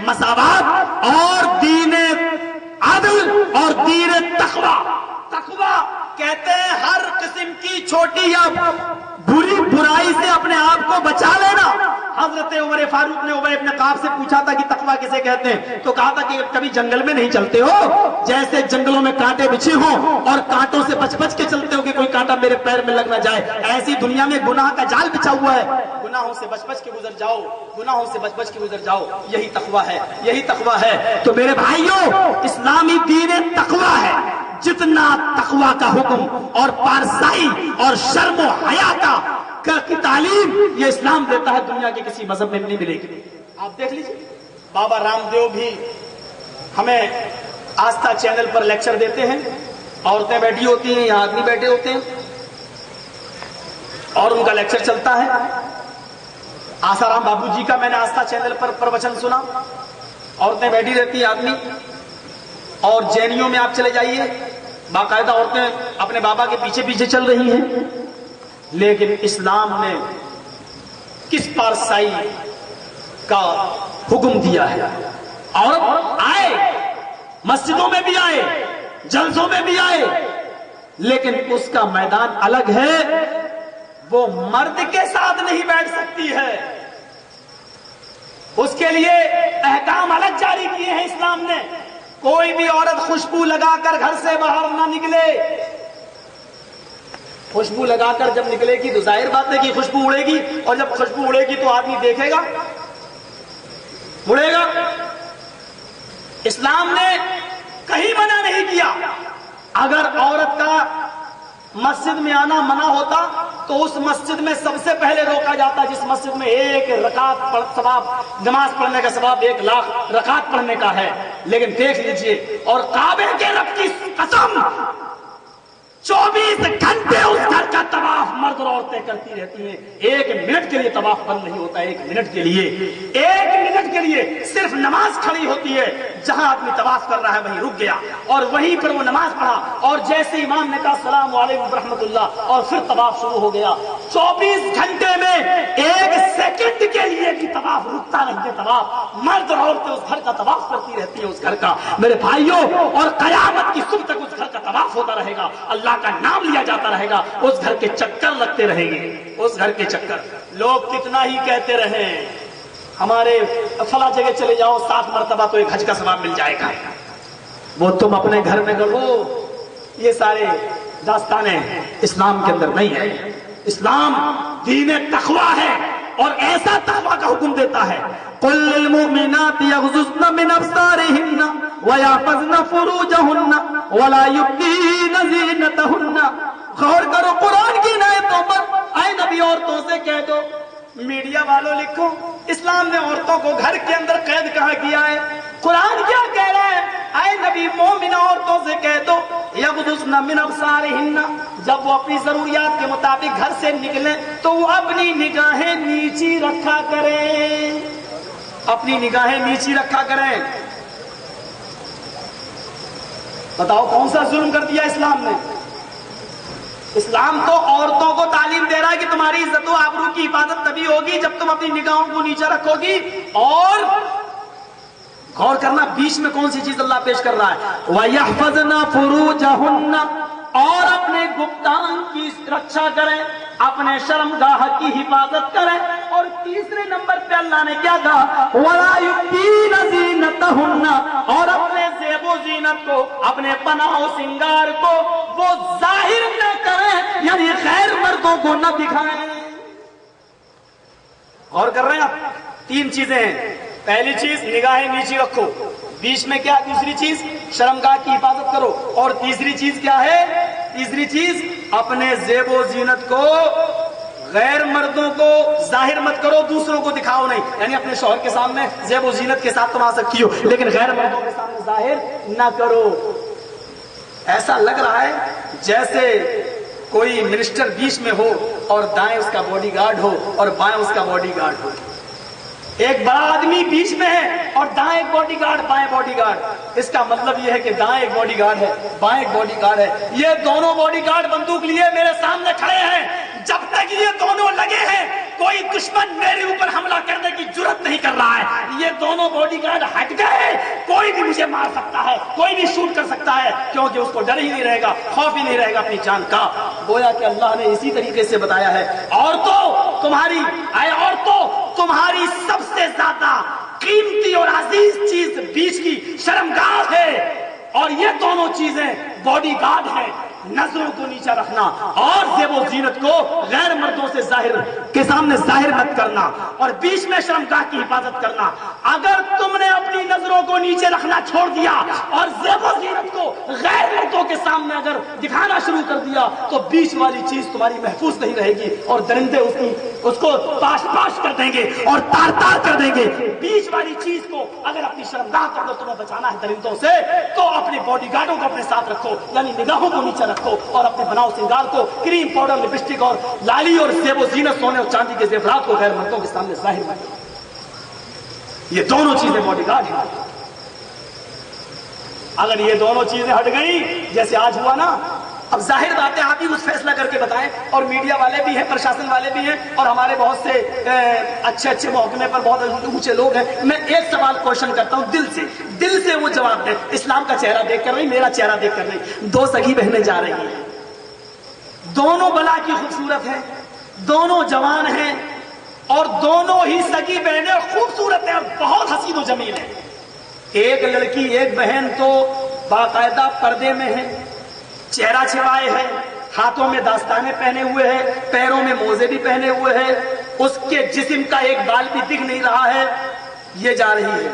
مساوات اور دین عدل اور دین تقوی. تقوی کہتے ہیں ہر قسم کی چھوٹی یا بری برائی سے اپنے آپ کو بچا لینا. حضرت عمر فاروق نے ابی بن کعب سے پوچھا تھا کہ تقوی کسے کہتے ہیں، تو کہا تھا کہ کبھی جنگل میں نہیں چلتے ہو، جیسے جنگلوں میں کانٹے بچھے ہوں اور کانٹوں سے بچ بچ کے چلتے ہو کہ کوئی کانٹا میرے پیر میں لگ نہ جائے، ایسی دنیا میں گناہ کا جال بچھا ہوا ہے، گناہوں سے بچ بچ کے گزر جاؤ، گناہوں سے بچ بچ کے گزر جاؤ. یہی تقوی ہے، یہی تقوی ہے. تو میرے بھائیوں، اسلامی دین تقوی ہے. جتنا تقوی کا حکم اور پارسائی اور شرم و حیا کی تعلیم یہ اسلام دیتا ہے، دنیا کے کسی مذہب میں نہیں ملے گی. آپ دیکھ لیجیے، بابا رام دیو بھی ہمیں آستھا چینل پر لیکچر دیتے ہیں. عورتیں بیٹھی ہوتی ہیں یا آدمی بیٹھے ہوتے ہیں اور ان کا لیکچر چلتا ہے. آسارام بابو جی کا میں نے آستھا چینل پر پروچن سنا. عورتیں بیٹھی رہتی ہیں، آدمی. اور جینیوں میں آپ چلے جائیے، باقاعدہ عورتیں اپنے بابا کے پیچھے پیچھے چل رہی ہیں. لیکن اسلام نے کس پارسائی کا حکم دیا ہے. عورت آئے، مسجدوں میں بھی آئے، جلسوں میں بھی آئے، لیکن اس کا میدان الگ ہے. وہ مرد کے ساتھ نہیں بیٹھ سکتی ہے، اس کے لیے احکام الگ جاری کیے ہیں اسلام نے. کوئی بھی عورت خوشبو لگا کر گھر سے باہر نہ نکلے. خوشبو لگا کر جب نکلے گی تو ظاہر بات ہے کہ خوشبو اڑے گی، اور جب خوشبو اڑے گی تو آدمی دیکھے گا، اڑے گا. اسلام نے کہیں منع نہیں کیا. اگر عورت کا مسجد میں آنا منع ہوتا تو اس مسجد میں سب سے پہلے روکا جاتا جس مسجد میں ایک رکعت ثواب، نماز پڑھنے کا ثواب 1,00,000 رکعت پڑھنے کا ہے. لیکن دیکھ لیجئے، اور کعبے کے رب کی قسم 24 گھنٹے اس گھر کا طواف مرد اور عورتیں کرتی رہتی ہیں. 1 منٹ کے لیے طواف بند نہیں ہوتا. 1 منٹ کے لیے، 1 منٹ کے لیے صرف نماز کھڑی ہوتی ہے. جہاں آدمی طواف کر رہا ہے وہیں رک گیا اور وہیں پر وہ نماز پڑھا، اور جیسے امام نے کہا السلام علیکم ورحمۃ اللہ، اور پھر طواف شروع ہو گیا. 24 گھنٹے میں 1 سیکنڈ کے لیے بھی طواف رکتا نہیں ہے. طواف مرد اور عورتیں اس گھر کا طواف کرتی رہتی ہیں، اس گھر کا. میرے بھائیوں، اور قیامت کی صبح تک اس گھر کا طواف ہوتا رہے گا، اللہ کا نام لیا جاتا رہے گا، اس گھر کے چکر لگتے رہیں گے. اس گھر کے چکر لوگ کتنا ہی کہتے رہیں ہمارے فلاں جگہ چلے جاؤ 7 مرتبہ تو 1 حج کا ثواب مل جائے گا. وہ تم اپنے گھر میں کرو. یہ سارے داستانیں اسلام کے اندر نہیں ہے. اسلام دین تقوی ہے اور ایسا تقوی کا حکم دیتا ہے. قل للمؤمنات يغضضن من ابصارهن ويحفظن فروجهن ولا يبدين زينتهن. غور کرو قرآن کی آیتوں پر. اے نبی عورتوں سے کہہ دو، میڈیا والوں لکھو، اسلام نے عورتوں کو گھر کے اندر قید کہاں کیا ہے؟ قرآن کیا کہہ رہا ہے؟ اے نبی مومن عورتوں سے کہہ دو یغضضن من ابصارهن، جب وہ اپنی ضروریات کے مطابق گھر سے نکلیں تو وہ اپنی نگاہیں نیچی رکھا کریں. اپنی نگاہیں نیچی رکھا کریں. بتاؤ کون سا ظلم کر دیا اسلام نے؟ اسلام تو عورتوں کو تعلیم دے رہا ہے کہ تمہاری عزت و آبرو کی حفاظت تبھی ہوگی جب تم اپنی نگاہوں کو نیچے رکھو گی اور غور کرنا بیچ میں کون سی چیز اللہ پیش کر رہا ہے. وَيَحْفَظْنَ فُرُوجَهُنَّ اور اپنے گپتان کی رکشا کریں, اپنے شرمگاہ کی حفاظت کریں. اور تیسرے نمبر پہ اللہ نے کیا کہا, وَلَا يُبْدِينَ زِينَتَهُنَّ اور اپنے زیب و زینت کو, اپنے پناہ و سنگار کو وہ ظاہر نہ کریں, یعنی غیر مردوں کو نہ دکھائیں. غور کر رہے ہیں آپ, تین چیزیں ہیں. پہلی چیز نگاہیں نیچی رکھو, بیچ میں کیا, دوسری چیز شرمگاہ کی حفاظت کرو, اور تیسری چیز کیا ہے, تیسری چیز اپنے زیب و زینت کو غیر مردوں کو ظاہر مت کرو, دوسروں کو دکھاؤ نہیں. یعنی اپنے شوہر کے سامنے زیب و زینت کے ساتھ تم آ سکتی ہو, لیکن غیر مردوں کے سامنے ظاہر نہ کرو. ایسا لگ رہا ہے جیسے کوئی منسٹر بیچ میں ہو اور دائیں اس کا باڈی گارڈ ہو اور بائیں اس کا باڈی گارڈ ہو. ایک بڑا آدمی بیچ میں ہے اور دائیں ایک باڈی گارڈ, بائیں باڈی گارڈ. اس کا مطلب یہ ہے کہ دائیں ایک باڈی گارڈ ہے, بائیں ایک باڈی گارڈ ہے. یہ دونوں باڈی گارڈ بندوق لیے میرے سامنے کھڑے ہیں. جب تک یہ دونوں لگے ہیں کوئی دشمن میرے اوپر حملہ کرنے کی جرات نہیں کر رہا ہے. یہ دونوں باڈی گارڈ ہٹ گئے, کوئی بھی مجھے مار سکتا ہے, کوئی بھی شوٹ کر سکتا ہے, کیونکہ اس کو ڈر ہی نہیں رہے گا, خوف ہی نہیں رہے گا اپنی جان کا. گویا کہ اللہ نے اسی طریقے سے بتایا ہے, عورتوں تمہاری سب سے زیادہ قیمتی اور عزیز چیز بیچ کی شرمگاہ ہے, اور یہ دونوں چیزیں باڈی گارڈ ہیں. نظروں کو نیچا رکھنا اور زیب و زینت کو غیر مردوں سے ظاہر کے سامنے ظاہر مت کرنا, اور بیچ میں شرمگاہ کی حفاظت کرنا. اگر تم نے اپنی نظروں کو نیچے رکھنا چھوڑ دیا اور زیب و زینت کو غیر مردوں کے سامنے اگر دکھانا شروع کر دیا تو بیچ والی چیز تمہاری محفوظ نہیں رہے گی, اور درندے اس کو پاش پاش کر دیں گے اور تار تار کر دیں گے. بیچ والی چیز کو اگر اپنی شرمگاہ کو اگر تمہیں بچانا ہے درندوں سے, تو اپنے باڈی گارڈوں کو اپنے ساتھ رکھو, یعنی نگاہوں کو نیچے رکھو, اور اپنے بناؤ سنگار کو, کریم پاؤڈر, لپسٹک اور لالی اور زیب و زینت, سونے اور چاندی کے زیورات کو غیر مردوں کے سامنے ظاہر مت کرو. یہ دونوں چیزیں باڈی گارڈ ہیں. اگر یہ دونوں چیزیں ہٹ گئی جیسے آج ہوا نا, اب ظاہر بات ہے آپ ہی کچھ فیصلہ کر کے بتائیں, اور میڈیا والے بھی ہیں, پرشاسن والے بھی ہیں, اور ہمارے بہت سے اچھے محکمے پر بہت اونچے لوگ ہیں. میں ایک سوال کوشچن کرتا ہوں دل سے وہ جواب دیں. اسلام کا چہرہ دیکھ کر نہیں, میرا چہرہ دیکھ کر نہیں. دو سگی بہنیں جا رہی ہیں, دونوں بلا کی خوبصورت ہیں, دونوں جوان ہیں, اور دونوں ہی سگی بہنیں خوبصورت ہیں اور بہت حسین و جمیل ہیں. ایک لڑکی, ایک بہن تو باقاعدہ پردے میں ہے, چہرہ چھپائے ہے, ہاتھوں میں داستانے پہنے ہوئے ہیں, پیروں میں موزے بھی پہنے ہوئے ہیں, اس کے جسم کا ایک بال بھی دکھ نہیں رہا ہے, یہ جا رہی ہے.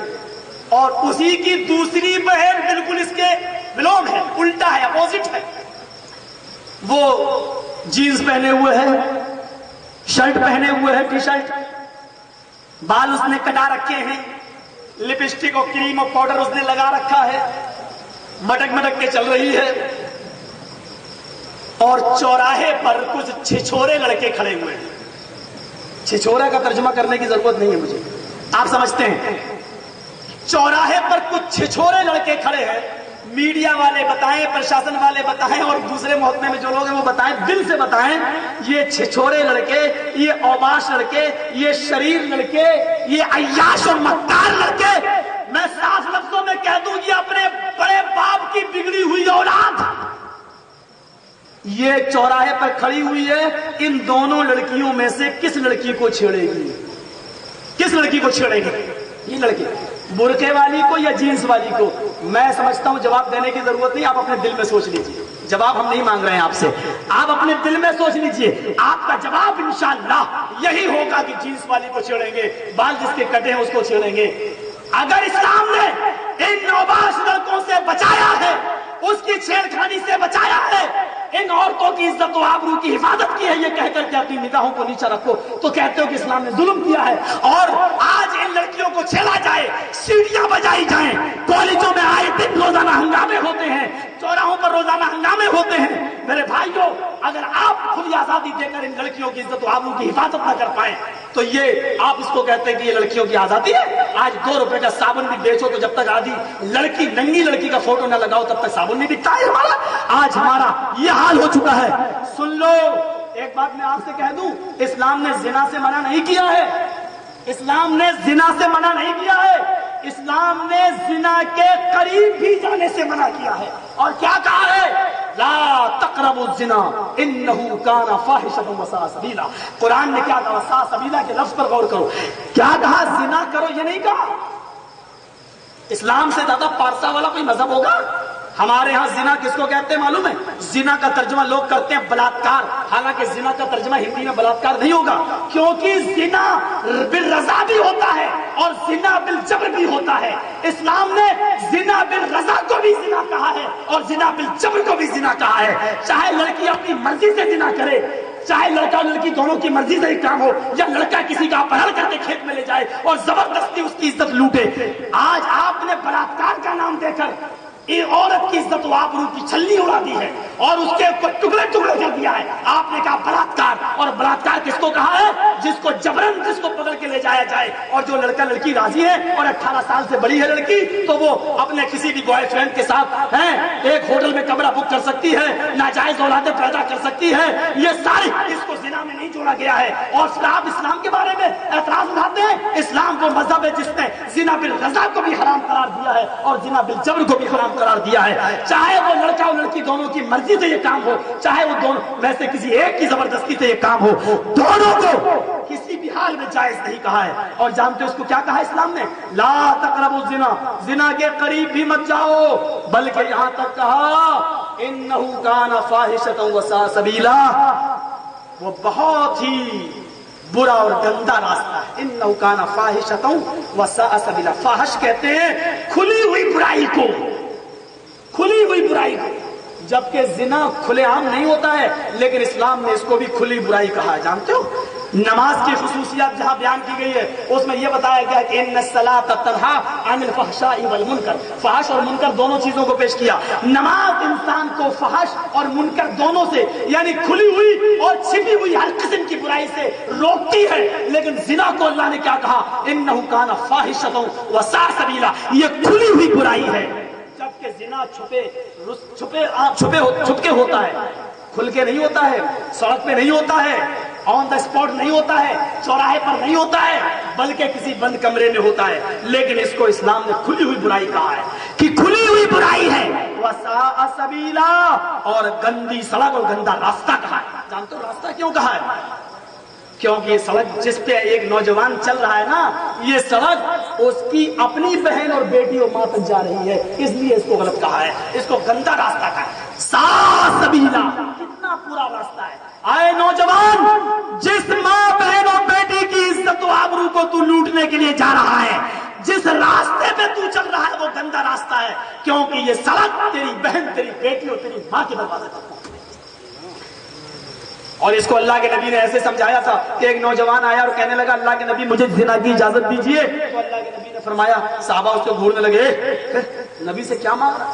اور اسی کی دوسری بہن بالکل اس کے ولوم ہے, الٹا ہے, اپوزٹ ہے. وہ جینز پہنے ہوئے ہے, شرٹ پہنے ہوئے ہے, ٹی شرٹ, بال اس نے کٹا رکھے ہیں, لپسٹک اور کریم اور پاؤڈر اس نے لگا رکھا ہے, مٹک مٹک کے چل رہی ہے. اور چوراہے پر کچھ چھچورے لڑکے کھڑے ہوئے ہیں. چھچورا کا ترجمہ کرنے کی ضرورت نہیں ہے مجھے, آپ سمجھتے ہیں. چوراہے پر کچھ چھچورے لڑکے کھڑے ہیں. میڈیا والے بتائیں, پرشاسن والے بتائیں, اور دوسرے محکمے میں جو لوگ ہیں وہ بتائیں, دل سے بتائیں, یہ چھچورے لڑکے, یہ اوباش لڑکے, یہ شریر لڑکے, یہ عیاش اور مکار لڑکے, میں صاف لفظوں میں کہہ دوں یہ اپنے بڑے باپ کی بگڑی ہوئی اولاد, یہ چوراہے پر کھڑی ہوئی ہے. ان دونوں لڑکیوں میں سے کس لڑکی کو چھیڑے گی, کس لڑکی کو چھیڑے گی؟ یہ لڑکی برقعے والی کو یا جینس والی کو؟ میں سمجھتا ہوں جواب دینے کی ضرورت نہیں, آپ اپنے دل میں سوچ لیجئے. جواب ہم نہیں مانگ رہے ہیں آپ سے, آپ اپنے دل میں سوچ لیجئے. آپ کا جواب انشاءاللہ یہی ہوگا کہ جینس والی کو چھیڑیں گے, بال جس کے کٹے ہیں اس کو چھیڑیں گے. اگر اسلام نے ان نوباش لڑکوں سے بچایا ہے, اس کی چھیڑخانی سے بچایا ہے, ان عورتوں کی عزت و آبرو کی حفاظت کی ہے, یہ کہہ کر کے اپنی نگاہوں کو نیچا رکھو, تو کہتے ہو کہ اسلام نے ظلم کیا ہے. اور آج ان لڑکیوں کو چھیڑا جائے, سیڑیاں بجائی جائیں, کالجوں میں آئے دن روزانہ ہنگامے ہوتے ہیں, چوراہوں پر روزانہ ہنگامے ہوتے ہیں. میرے بھائیوں, اگر آپ کھلی آزادی دے کر ان لڑکیوں کی عزت و آبرو کی حفاظت نہ کر پائیں تو یہ آپ اس کو کہتے ہیں کہ یہ لڑکیوں کی آزادی ہے. آج 2 روپے کا صابن بھی بیچو تو جب تک آدھی لڑکی, ننگی لڑکی کا فوٹو نہ لگاؤ تب تک صابن نہیں بکتا ہے ہمارا. آج ہمارا یہ حال ہو چکا ہے. سن لو, ایک بات میں آپ سے کہہ دوں, اسلام نے زنا سے منع نہیں کیا ہے, اسلام نے زنا سے منع نہیں کیا ہے, اسلام نے زنا کے قریب بھی جانے سے منع کیا ہے، اور کیا کہا ہے؟ لا تقربوا الزنا انه كان فاحشة وساء سبیلا۔ قرآن نے کیا کہا؟ وساء سبیلا کے لفظ پر غور کرو، کیا کہا؟ زنا کرو یہ نہیں کہا۔ اسلام سے زیادہ پارسا والا کوئی مذہب ہوگا؟ ہمارے ہاں زنا کس کو کہتے ہیں معلوم ہے؟ زنا کا ترجمہ لوگ کرتے ہیں بلاತ್ಕಾರ، حالانکہ زنا کا ترجمہ ہندی میں بلاತ್ಕಾರ نہیں ہوگا، کیونکہ زنا بالرضا بھی ہوتا ہے اور زنا بالجبر بھی ہوتا ہے۔ اسلام نے زنا بالرضا کو بھی زنا کہا ہے اور زنا بالجبر کو بھی زنا کہا ہے۔ چاہے لڑکی اپنی مرضی سے زنا کرے، چاہے لڑکا اور لڑکی دونوں کی مرضی سے ایک کام ہو، یا لڑکا کسی کا اپہرن کر کے کھیت میں لے جائے اور زبردستی اس کی عزت لوٹے۔ آج آپ نے بلاತ್ಕಾರ کا نام دے کر عورت کی عزت و آبرو کی چھلنی اڑا دی ہے اور اس کے ٹکڑے ٹکڑے کر دیا ہے۔ آپ نے کہا بلاತ್ಕಾರ، اور بلاತ್ಕಾರ کس کو کہا ہے؟ جس کو جبرن جس کو پکڑ کے لے جایا جائے، اور جو لڑکا لڑکی راضی ہے اور 18 سال سے بڑی ہے لڑکی، تو وہ اپنے کسی بھی بوائے فرینڈ کے ساتھ ایک ہوٹل میں کمرہ بک کر سکتی ہے، ناجائز اولادیں پیدا کر سکتی ہے۔ یہ ساری اس کو زنا میں نہیں جوڑا گیا ہے۔ اور پھر آپ اسلام کے بارے میں اعتراض اٹھاتے ہیں۔ اسلام وہ مذہب ہے جس نے زنا بالرضا کو بھی حرام قرار دیا ہے اور زنا بالجبر کو بھی حرام قرار دیا ہے۔ چاہے وہ لڑکا اور لڑکی دونوں کی مرضی سے یہ کام ہو، چاہے وہ دونوں میں سے کسی ایک کی زبردستی سے یہ کام ہو، دونوں کو کسی بھی حال میں جائز نہیں کہا ہے۔ اور جانتے ہو اس کو کیا کہا اسلام نے؟ لا تقربوا الزنا، زنا کے قریب بھی مت جاؤ، بلکہ یہاں تک کہا انه كان فاحشة وساء سبیلا، وہ بہت ہی برا اور گندا راستہ ہے۔ انه كان فاحشة وساء سبیلا، فاحش کہتے ہیں کھلی ہوئی برائی کو، کھلی ہوئی برائی کو، جبکہ زنا کھلے عام نہیں ہوتا ہے، لیکن اسلام نے اس کو بھی کھلی برائی کہا ہے۔ جانتے ہو نماز کی خصوصیات جہاں بیان کی گئی ہے اس میں یہ بتایا گیا کہ ان الصلاۃ تنہی عن الفحشاء والمنکر، فحش اور منکر دونوں چیزوں کو پیش کیا۔ نماز انسان کو فحش اور منکر دونوں سے، یعنی کھلی ہوئی اور چھپی ہوئی ہر قسم کی برائی سے روکتی ہے، لیکن زنا کو اللہ نے کیا کہا؟ انہ کان فاحشۃ وساء سبیلا، یہ کھلی ہوئی برائی ہے، جبکہ زنا چھپ کے ہوتا ہے، کھل کے نہیں ہوتا ہے، سڑک پہ نہیں ہوتا ہے، آن دا اسپاٹ نہیں ہوتا ہے، چوراہے پر نہیں ہوتا ہے، بلکہ کسی بند کمرے میں ہوتا ہے۔ لیکن اس کو اسلام نے کھلی ہوئی برائی کہا ہے کہ کھلی ہوئی برائی ہے، وساء سبیلا، اور گندی سڑک اور گندا راستہ کہا ہے۔ جانتے ہو راستہ کیوں کہا ہے؟ کیونکہ یہ سڑک جس پہ ایک نوجوان چل رہا ہے نا، یہ سڑک اس کی اپنی بہن اور بیٹی اور ماں تک جا رہی ہے، اس لیے اس کو غلط کہا ہے، اس کو گندا راستہ کہا ہے۔ سا سبیلا، کتنا پورا راستہ ہے۔ آئے نوجوان، جس ماں بہن اور بیٹی کی عزت و آبرو کو تو لوٹنے کے لیے جا رہا ہے، جس راستے پہ تو چل رہا ہے وہ گندا راستہ ہے، کیونکہ یہ سڑک تیری بہن، تیری بیٹی اور تیری ماں کے دروازے تک پہنچے۔ اور اس کو اللہ کے نبی نے ایسے سمجھایا تھا کہ ایک نوجوان آیا اور کہنے لگا اللہ کے نبی مجھے زنا کی اجازت دیجیے، تو اللہ کے نبی نے فرمایا، صحابہ اس کو گھورنے لگے، نبی سے کیا مانگ رہا؟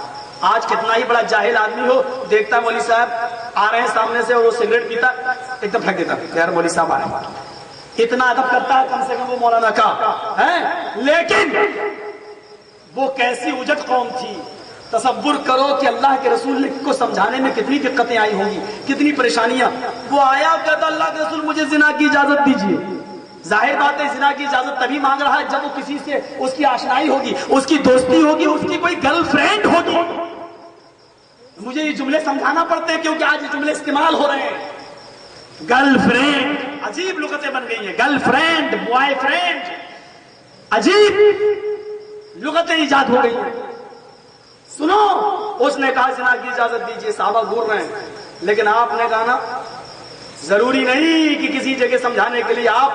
آج کتنا ہی بڑا جاہل آدمی ہو، دیکھتا مولوی صاحب آ رہے ہیں سامنے سے اور وہ سگریٹ پیتا ایک دم پھینک دیتا، یار مولوی صاحب آ رہے ہیں، اتنا ادب کرتا ہے کم سے کم وہ مولانا کا ہے، لیکن وہ کیسی اجٹ قوم تھی۔ تصور کرو کہ اللہ کے رسول کو سمجھانے میں کتنی دقتیں آئی ہوں گی، کتنی پریشانیاں۔ وہ آیا اور کہتا اللہ کے رسول مجھے زنا کی اجازت دیجیے۔ ظاہر بات ہے زنا کی اجازت تبھی مانگ رہا ہے جب وہ کسی سے اس کی آشنائی ہوگی، اس کی دوستی ہوگی، اس کی کوئی گرل فرینڈ ہوگی۔ مجھے یہ جملے سمجھانا پڑتے ہیں کیونکہ آج یہ جملے استعمال ہو رہے ہیں۔ گرل فرینڈ، عجیب لغتیں بن گئی ہیں، گرل فرینڈ، بوائے فرینڈ، عجیب لغتیں ایجاد ہو گئی ہیں۔ سنو، اس نے کہا زنا کی اجازت دیجیے، صحابہ گھور رہے ہیں، لیکن آپ نے کہا نا ضروری نہیں کہ کسی جگہ سمجھانے کے لیے آپ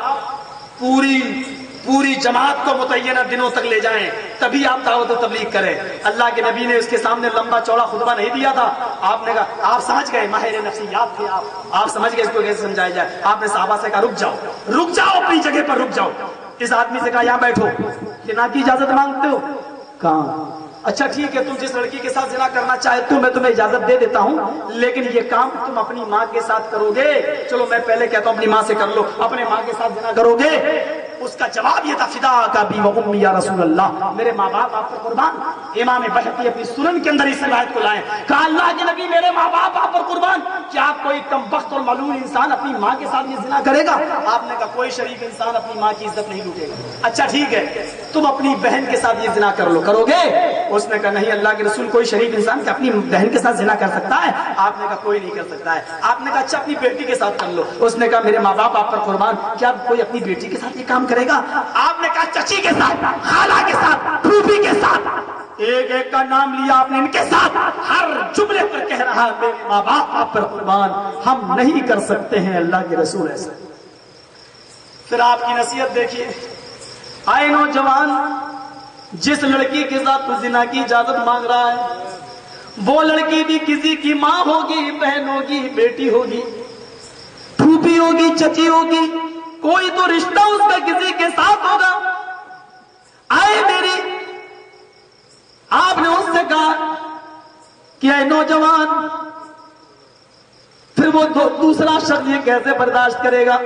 پوری جماعت کو متعینہ دنوں تک لے جائیں، تبھی آپ دعوت و تبلیغ کریں۔ اللہ کے نبی نے اس کے سامنے لمبا چوڑا خطبہ نہیں دیا تھا، آپ نے کہا، آپ سمجھ گئے، ماہر نفسیات تھے آپ سمجھ گئے اس کو کیسے سمجھایا جائے۔ آپ نے صحابہ سے کہا رک جاؤ اپنی جگہ پر رک جاؤ۔ اس آدمی سے کہا یہاں بیٹھو، زنا کی اجازت مانگتے ہو؟ کہاں؟ اچھا ٹھیک ہے، تم جس لڑکی کے ساتھ زنا کرنا چاہتے ہو میں تمہیں اجازت دے دیتا ہوں، لیکن یہ کام تم اپنی ماں کے ساتھ کرو گے؟ چلو میں پہلے کہتا ہوں اپنی ماں سے کر لو، اپنے ماں کے ساتھ زنا کرو گے؟ اس کا جواب یہ تھا فداک ابی و امی یا رسول اللہ، میرے ماں باپ آپ پر قربان۔ امام بہقی اپنی سنن کے اندر اس روایت کو لائے، کہا اللہ کے نبی میرے ماں باپ آپ پر قربان، کیا آپ کوئی کم بخت اور ملعون انسان اپنی ماں کے ساتھ یہ زنا کرے گا؟ آپ نے کہا کوئی شریف انسان اپنی ماں کی عزت نہیں لوٹے گا۔ اچھا ٹھیک ہے، تم اپنی بہن کے ساتھ یہ زنا کر لو، کرو گے؟ اس نے کہا نہیں اللہ کے رسول، کوئی شریف انسان کہ اپنی بہن کے ساتھ زنا کر سکتا ہے؟ آپ نے کہا کوئی نہیں کر سکتا ہے۔ آپ نے کہا اچھا اپنی بیٹی کے ساتھ کر لو۔ اس نے کہا میرے ماں باپ آپ پر قربان، کیا کوئی اپنی بیٹی کے ساتھ یہ کام کرے گا؟ آپ نے کہا چچی کے ساتھ، خالہ کے ساتھ، پھوپھی کے ساتھ، ایک ایک کا نام لیا آپ نے، ان کے ساتھ ہر جملے پر کہہ رہا ہے میرے ماں باپ آپ پر قربان، ہم نہیں کر سکتے ہیں اللہ کے رسول ایسا۔ پھر آپ کی نصیحت دیکھیے، آئے نوجوان، جس لڑکی کے ساتھ تو زنا کی اجازت مانگ رہا ہے وہ لڑکی بھی کسی کی ماں ہوگی، بہن ہوگی، بیٹی ہوگی، پھوپھی ہوگی، چچی ہوگی، کوئی تو رشتہ اس کا کسی کے ساتھ ہوگا۔ آئے میری، آپ نے اس سے کہا کہ اے نوجوان، پھر وہ دوسرا شخص یہ کیسے برداشت کرے گا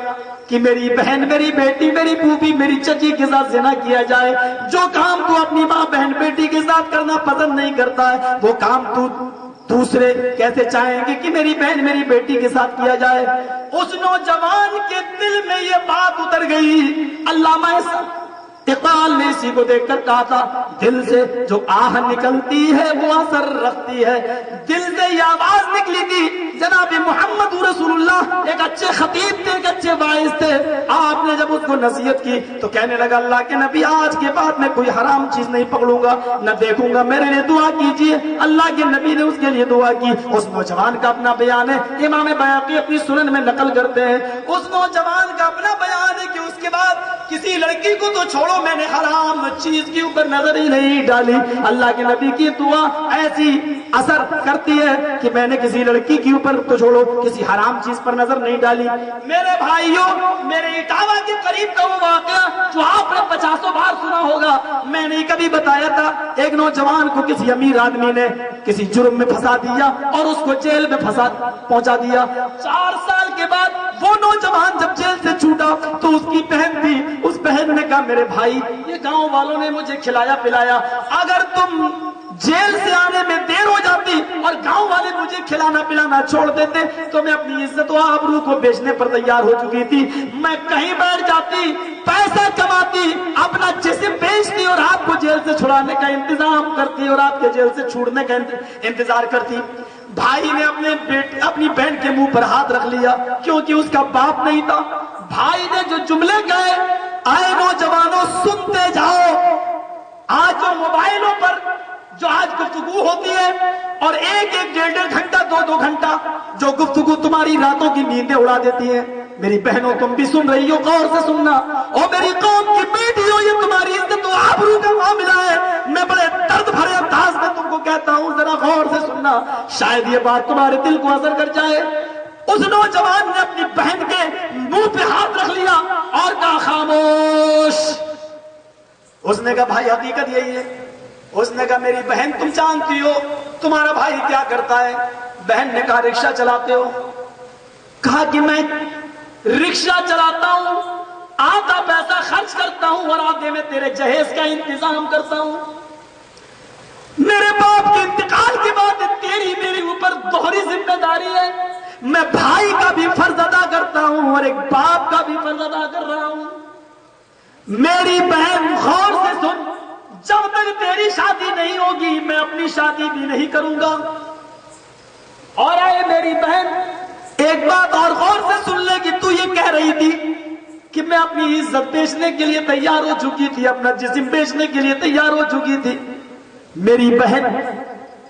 کہ میری بہن، میری بیٹی، میری پھوپھی، میری چچی کے ساتھ زنا کیا جائے؟ جو کام تو اپنی ماں، بہن، بیٹی کے ساتھ کرنا پسند نہیں کرتا ہے، وہ کام تو دوسرے کیسے چاہیں گے کہ میری بہن، میری بیٹی کے ساتھ کیا جائے؟ اس نوجوان کے دل میں یہ بات اتر گئی۔ علامہ اقبال نے اسی کو دیکھ کر کہا تھا، دل سے جو آہ نکلتی ہے وہ اثر رکھتی ہے۔ دل سے یہ آواز نکلی تھی، جناب محمد رسول اللہ ایک اچھے خطیب تھے، ایک اچھے واعظ تھے، آپ نے جب اس کو نصیحت کی تو کہنے لگا اللہ کے نبی آج کے بعد میں کوئی حرام چیز نہیں پکڑوں گا، نہ دیکھوں گا، میرے لیے دعا کیجیے۔ اللہ کے نبی نے اس کے لیے دعا کی۔ اس نوجوان کا اپنا بیان ہے، امام بہقی اپنی سنن میں نقل کرتے ہیں، اس نوجوان کا اپنا بیان ہے کہ اس کے بعد کسی لڑکی کو تو چھوڑو، میں نے حرام چیز کے اوپر نظر ہی نہیں ڈالی۔ اللہ کے نبی کی دعا ایسی اثر کرتی ہے کہ میں نے کسی لڑکی کے اوپر تو چھوڑو کسی حرام چیز پر نظر نہیں ڈالی۔ میرے بھائیوں، میرے اٹاوا کے قریب کا وہ واقعہ جو آپ نے 50 بار سنا ہوگا، میں نے کبھی بتایا تھا، ایک نوجوان کو کسی امیر آدمی نے کسی جرم میں پھنسا دیا اور اس کو جیل میں پہنچا دیا۔ 4 سال کے بعد وہ نوجوان جب جیل سے چھوٹا تو اس کی بہن تھی، اس بہن نے کہا میرے بھائی، یہ گاؤں والوں نے مجھے کھلایا پلایا، اگر تم جیل سے آنے میں دیر ہو جاتی اور گاؤں والے مجھے کھلانا پلانا چھوڑ دیتے تو میں اپنی عزت و آبرو کو بیچنے پر تیار ہو چکی تھی، میں کہیں بیٹھ جاتی، پیسہ کماتی، اپنا جسم بیچتی اور آپ کو جیل سے چھڑانے کا انتظام کرتی اور آپ کے جیل سے چھوڑنے کا انتظار کرتی۔ بھائی نے اپنی بہن کے منہ پر ہاتھ رکھ لیا کیونکہ اس کا باپ نہیں تھا۔ بھائی نے جو جملے کہے، آئے نوجوانوں سنتے جاؤ، آج جو موبائلوں پر جو آج گفتگو ہوتی ہے اور ایک ڈیڑھ گھنٹہ 2 گھنٹہ جو گفتگو تمہاری راتوں کی نیندیں اڑا دیتی ہے، میری بہنوں تم بھی سن رہی ہو، غور سے سننا، اور میری قوم کی بیٹیوں یہ تمہاری عزت و آبرو کا معاملہ ہے، میں بڑے درد بھرے انداز میں تم کو کہتا ہوں، ذرا غور سے سننا، شاید یہ بات تمہارے دل کو اثر کر جائے۔ اس نوجوان نے اپنی بہن کے منہ پہ ہاتھ رکھ لیا اور کہا خاموش۔ اس نے کہا بھائی حقیقت یہی ہے۔ اس نے کہا میری بہن تم جانتی ہو تمہارا بھائی کیا کرتا ہے؟ بہن نے کہا رکشہ چلاتے ہو؟ کہا کہ میں رکشہ چلاتا ہوں، آدھا پیسہ خرچ کرتا ہوں اور آدھے میں تیرے جہیز کا انتظام کرتا ہوں۔ میرے باپ کے انتقال کے بعد تیری میرے اوپر دوہری ذمہ داری ہے، میں بھائی کا بھی فرض ادا کرتا ہوں اور ایک باپ کا بھی فرض ادا کر رہا ہوں۔ میری بہن غور سے سن، جب تک تیری شادی نہیں ہوگی میں اپنی شادی بھی نہیں کروں گا۔ اور اے میری بہن ایک بات اور غور سے سن لے کہ تو یہ کہہ رہی تھی کہ میں اپنی عزت بیچنے کے لیے تیار ہو چکی تھی، اپنا جسم بیچنے کے لیے تیار ہو چکی تھی۔ میری بہن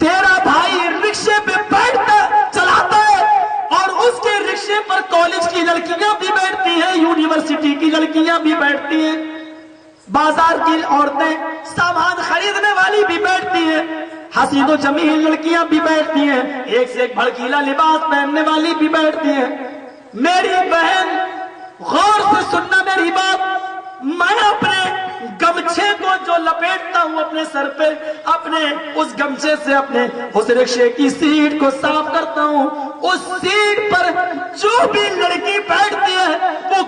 تیرا بھائی رکشے پہ بیٹھتا چلاتا ہے اور اس کے رکشے پر کالج کی لڑکیاں بھی بیٹھتی ہیں، یونیورسٹی کی لڑکیاں بھی بیٹھتی ہیں، بازار کی عورتیں سامان خریدنے والی بھی بیٹھتی ہیں، حسین و جمیل لڑکیاں بھی بیٹھتی ہیں، ایک سے ایک بھڑکیلا لباس پہننے والی بھی بیٹھتی ہیں۔ میری بہن غور سے سننا میری بات، میں اپنے گمچھے کو جو لپیٹتا ہوں اپنے سر پہ، اپنے اس گمچھے سے اپنے اس رکشے کی سیٹ کو صاف کرتا ہوں، اس سیٹ پر جو بھی لڑکی بیٹھتی ہے وہ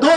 2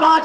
5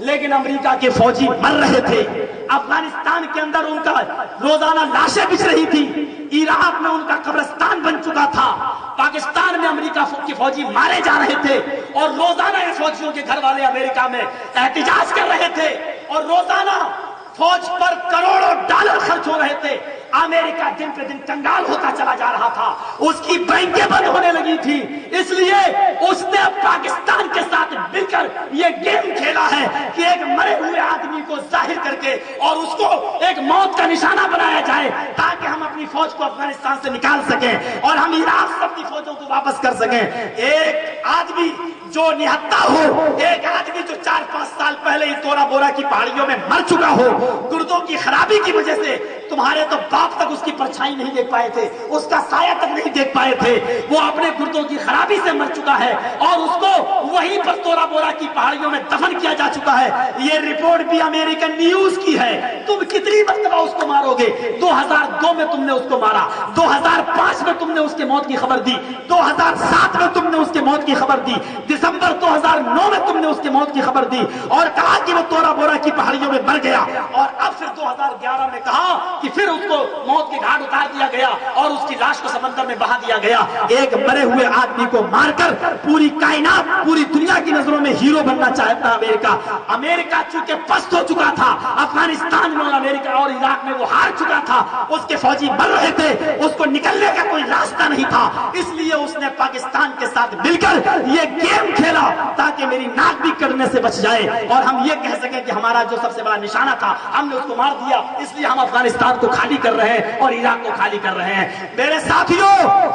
لیکن امریکہ کے فوجی مر رہے تھے، افغانستان کے اندر ان کا روزانہ لاشیں بچھ رہی تھی، عراق میں ان کا قبرستان بن چکا تھا، پاکستان میں امریکہ کے فوجی مارے جا رہے تھے، اور روزانہ ان فوجیوں کے گھر والے امریکہ میں احتجاج کر رہے تھے، اور روزانہ فوج پر کروڑوں ڈالر خرچ ہو رہے تھے۔ امریکہ دن پہ دن کنگال ہوتا چلا جا رہا تھا، اس کی بینکیں بند ہونے لگی تھی، اس لیے اس نے پاکستان کے ساتھ مل کر یہ گیم کھیلا ہے کہ ایک مرے ہوئے آدمی کو ظاہر کر کے اور اس کو ایک موت کا نشانہ بنایا جائے تاکہ ہم اپنی فوج کو افغانستان سے نکال سکیں اور ہم عراق سے اپنی فوجوں کو واپس کر سکیں۔ ایک آدمی جو نہتا ہو، ایک آدمی جو 4-5 سال پہلے ہی تورا بورا کی پہاڑیوں میں مر چکا ہو، گردوں کی خرابی کی وجہ سے تمہارے تو باپ تک اس کی پرچھائی نہیں دیکھ پائے تھے، اس کا سایہ تک نہیں دیکھ پائے تھے، وہ اپنے گردوں کی خرابی سے مر چکا ہے اور اس کو وہیں پر تورا بورا کی پہاڑیوں میں دفن کیا جا چکا ہے۔ یہ رپورٹ بھی امریکن نیوز کی ہے۔ تم کتنی مرتبہ اس کو مارو گے؟ 2002 میں تم نے اس کو مارا، 2005 میں تم نے اس کے موت کی خبر دی، 2007 میں تم نے اس کے موت کی خبر دی، دسمبر 2009 میں تم نے اس کی موت کی خبر دی اور کہا کہ وہ تورا بورا کی پہاڑیوں میں مر گیا، اور اب پھر 2011 میں کہا کہ پھر اس کو موت کے گھاٹ اتار دیا گیا اور اس کی لاش کو سمندر میں بہا دیا گیا۔ ایک مرے ہوئے آدمی کو مار کر پوری کائنات، پوری دنیا کی نظروں میں ہیرو بننا چاہتا امریکہ۔ امریکہ چونکہ پست ہو چکا تھا، افغانستان میں اور امریکہ اور عراق میں وہ ہار چکا تھا، اس کے فوجی مر رہے تھے، اس کو نکلنے کا کوئی راستہ نہیں تھا، اس لیے اس نے پاکستان کے ساتھ مل کر یہ گیم کھیلا تاکہ میری ناک بھی کٹنے سے بچ جائے اور ہم یہ کہہ سکیں کہ ہمارا جو سب سے بڑا نشانہ تھا ہم نے اس کو مار دیا، اس لیے ہم افغانستان کو خالی کر رہے ہیں اور عراق کو خالی کر رہے ہیں۔ میرے ساتھیوں،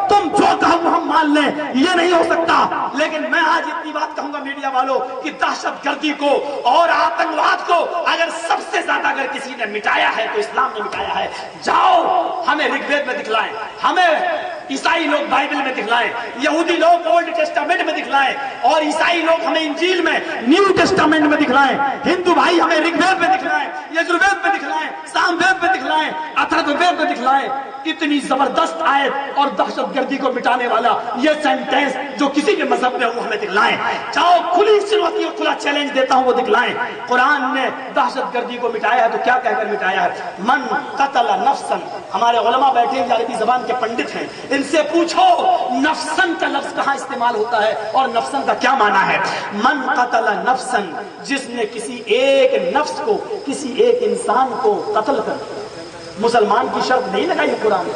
تم جو کہو ہم مان لیں، یہ نہیں ہو سکتا، لیکن میں آج اتنی بات کہوں گا میڈیا والوں کہ دہشت گردی کو اور آتنکواد کو اگر سب سے زیادہ اگر کسی نے مٹایا ہے تو اسلام نے مٹایا ہے۔ جاؤ ہمیں رگ وید میں دکھلائیں، ہمیں عیسائی لوگ بائبل میں دکھلائیں، یہودی لوگ اولڈ ٹیسٹامنٹ میں دکھلائیں اور عیسائی لوگ ہمیں انجیل میں، نیو ٹیسٹامنٹ میں دکھلائیں، ہندو بھائی ہمیں رگ وید میں دکھلائیں، یجروید میں دکھلائیں، سام وید میں دکھلائیں، اتھرو وید میں دکھلائیں۔ اتنی زبردست آیت اور دہشت گردی کو مٹانے والا یہ سینٹینس جو کسی کے مذہب میں ہو ہمیں دکھلائیں۔ چاہو کھلی چنوتی اور کھلا چیلنج دیتا ہوں وہ دکھلائیں۔ قرآن نے دہشت گردی کو مٹایا ہے تو کیا کہہ کر مٹایا ہے؟ من قتل نفسا، ہمارے علماء بیٹھے ہیں عربی زبان کے پنڈت ہیں، ان سے پوچھو نفسن کا لفظ کہاں استعمال ہوتا ہے اور نفسن کا کیا معنی ہے؟ من قتل نفسا، جس نے کسی ایک نفس کو، کسی ایک انسان کو قتل کر دیا۔ مسلمان کی شرط نہیں لگائی قرآن،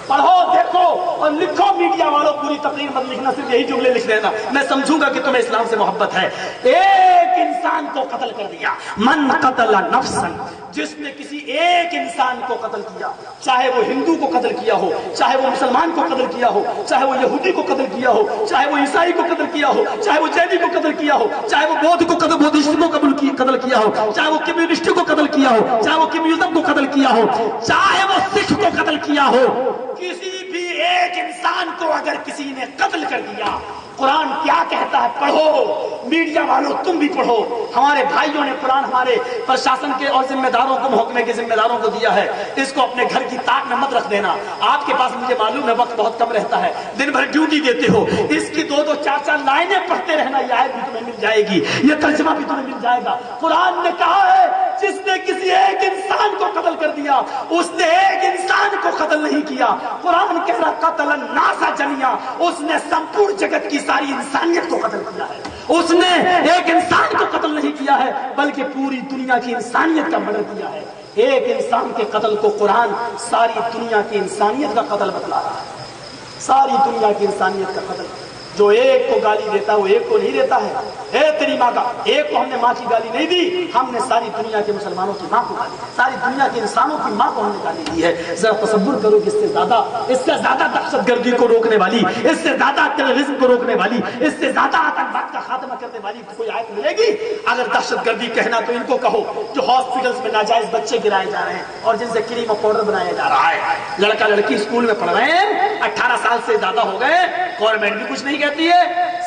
پڑھو دیکھو اور لکھو میڈیا والوں، پوری تقریر مت لکھنا، صرف یہی جملے لکھ لینا، میں سمجھوں گا کہ تمہیں اسلام سے محبت ہے۔ ایک انسان کو قتل کر دیا، من قتل نفسا، جس نے کسی ایک انسان کو قتل کیا، چاہے وہ ہندو کو قتل کیا ہو، چاہے وہ مسلمان کو قتل کیا ہو، چاہے وہ یہودی کو قتل کیا ہو، چاہے وہ عیسائی کو قتل کیا ہو، چاہے وہ جینی کو قتل کیا ہو، چاہے وہ بودھ کو قتل، بودھسٹ کو قتل کیا ہو، چاہے وہ کمیونسٹ کو قتل کیا ہو، چاہے وہ کمیونزم کو قتل کیا ہو، چاہے وہ سکھ کو قتل کیا ہو، کسی بھی ایک انسان کو اگر کسی نے قتل کر دیا، قرآن کیا کہتا ہے؟ پڑھو میڈیا والوں، تم بھی پڑھو۔ ہمارے بھائیوں نے قرآن ہمارے پرشاسن کے اور ذمہ داروں کو، محکمے کے ذمہ داروں کو دیا ہے، اس کو اپنے گھر کی تاک میں مت رکھ دینا۔ آپ کے پاس مجھے معلوم ہے وقت بہت کم رہتا ہے، دن بھر ڈیوٹی دیتے ہو، اس کی 2-2 4-4 لائنیں پڑھتے رہنا، یہ آیت بھی تمہیں مل جائے گی، یہ ترجمہ بھی تمہیں مل جائے گا۔ قرآن نے کہا ہے جس نے کسی ایک انسان کو قتل کر دیا، اس نے ایک انسان کو قتل نہیں کیا۔ قرآن کہہ رہا قتل الناس جميعا، اس نے سمپورن جگت کی ساری انسانیت کو قتل کیا ہے۔ اس نے ایک انسان کو قتل نہیں کیا ہے بلکہ پوری دنیا کی انسانیت کا مرڈر کیا ہے۔ ایک انسان کے قتل کو قرآن ساری دنیا کی انسانیت کا قتل بتلا رہا ہے، ساری دنیا کی انسانیت کا قتل۔ جو ایک کو گالی دیتا ہے وہ ایک کو نہیں دیتا ہے، اے تیری ماں کا، ایک کو ہم نے ماں کی گالی نہیں دی، ہم نے ساری دنیا کے مسلمانوں کی ماں کو گالی، ساری دنیا کے انسانوں کی ماں کو ہم نے گالی دی ہے۔ ذرا تصور کرو کہ اس سے زیادہ دہشت گردی کو روکنے والی، اس سے زیادہ ٹیررزم کو روکنے والی، اس سے زیادہ آتنکواد کا خاتمہ کرنے والی کوئی آیت ملے گی؟ اگر دہشت گردی کہنا تو ان کو کہو جو ہاسپٹلس میں ناجائز بچے گرائے جا رہے ہیں اور جن سے کریم اور پاؤڈر بنایا جا رہا ہے، لڑکا لڑکی اسکول میں پڑھ رہے ہیں، 18 سال سے زیادہ ہو گئے، گورنمنٹ بھی کچھ نہیں کہتی ہے،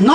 9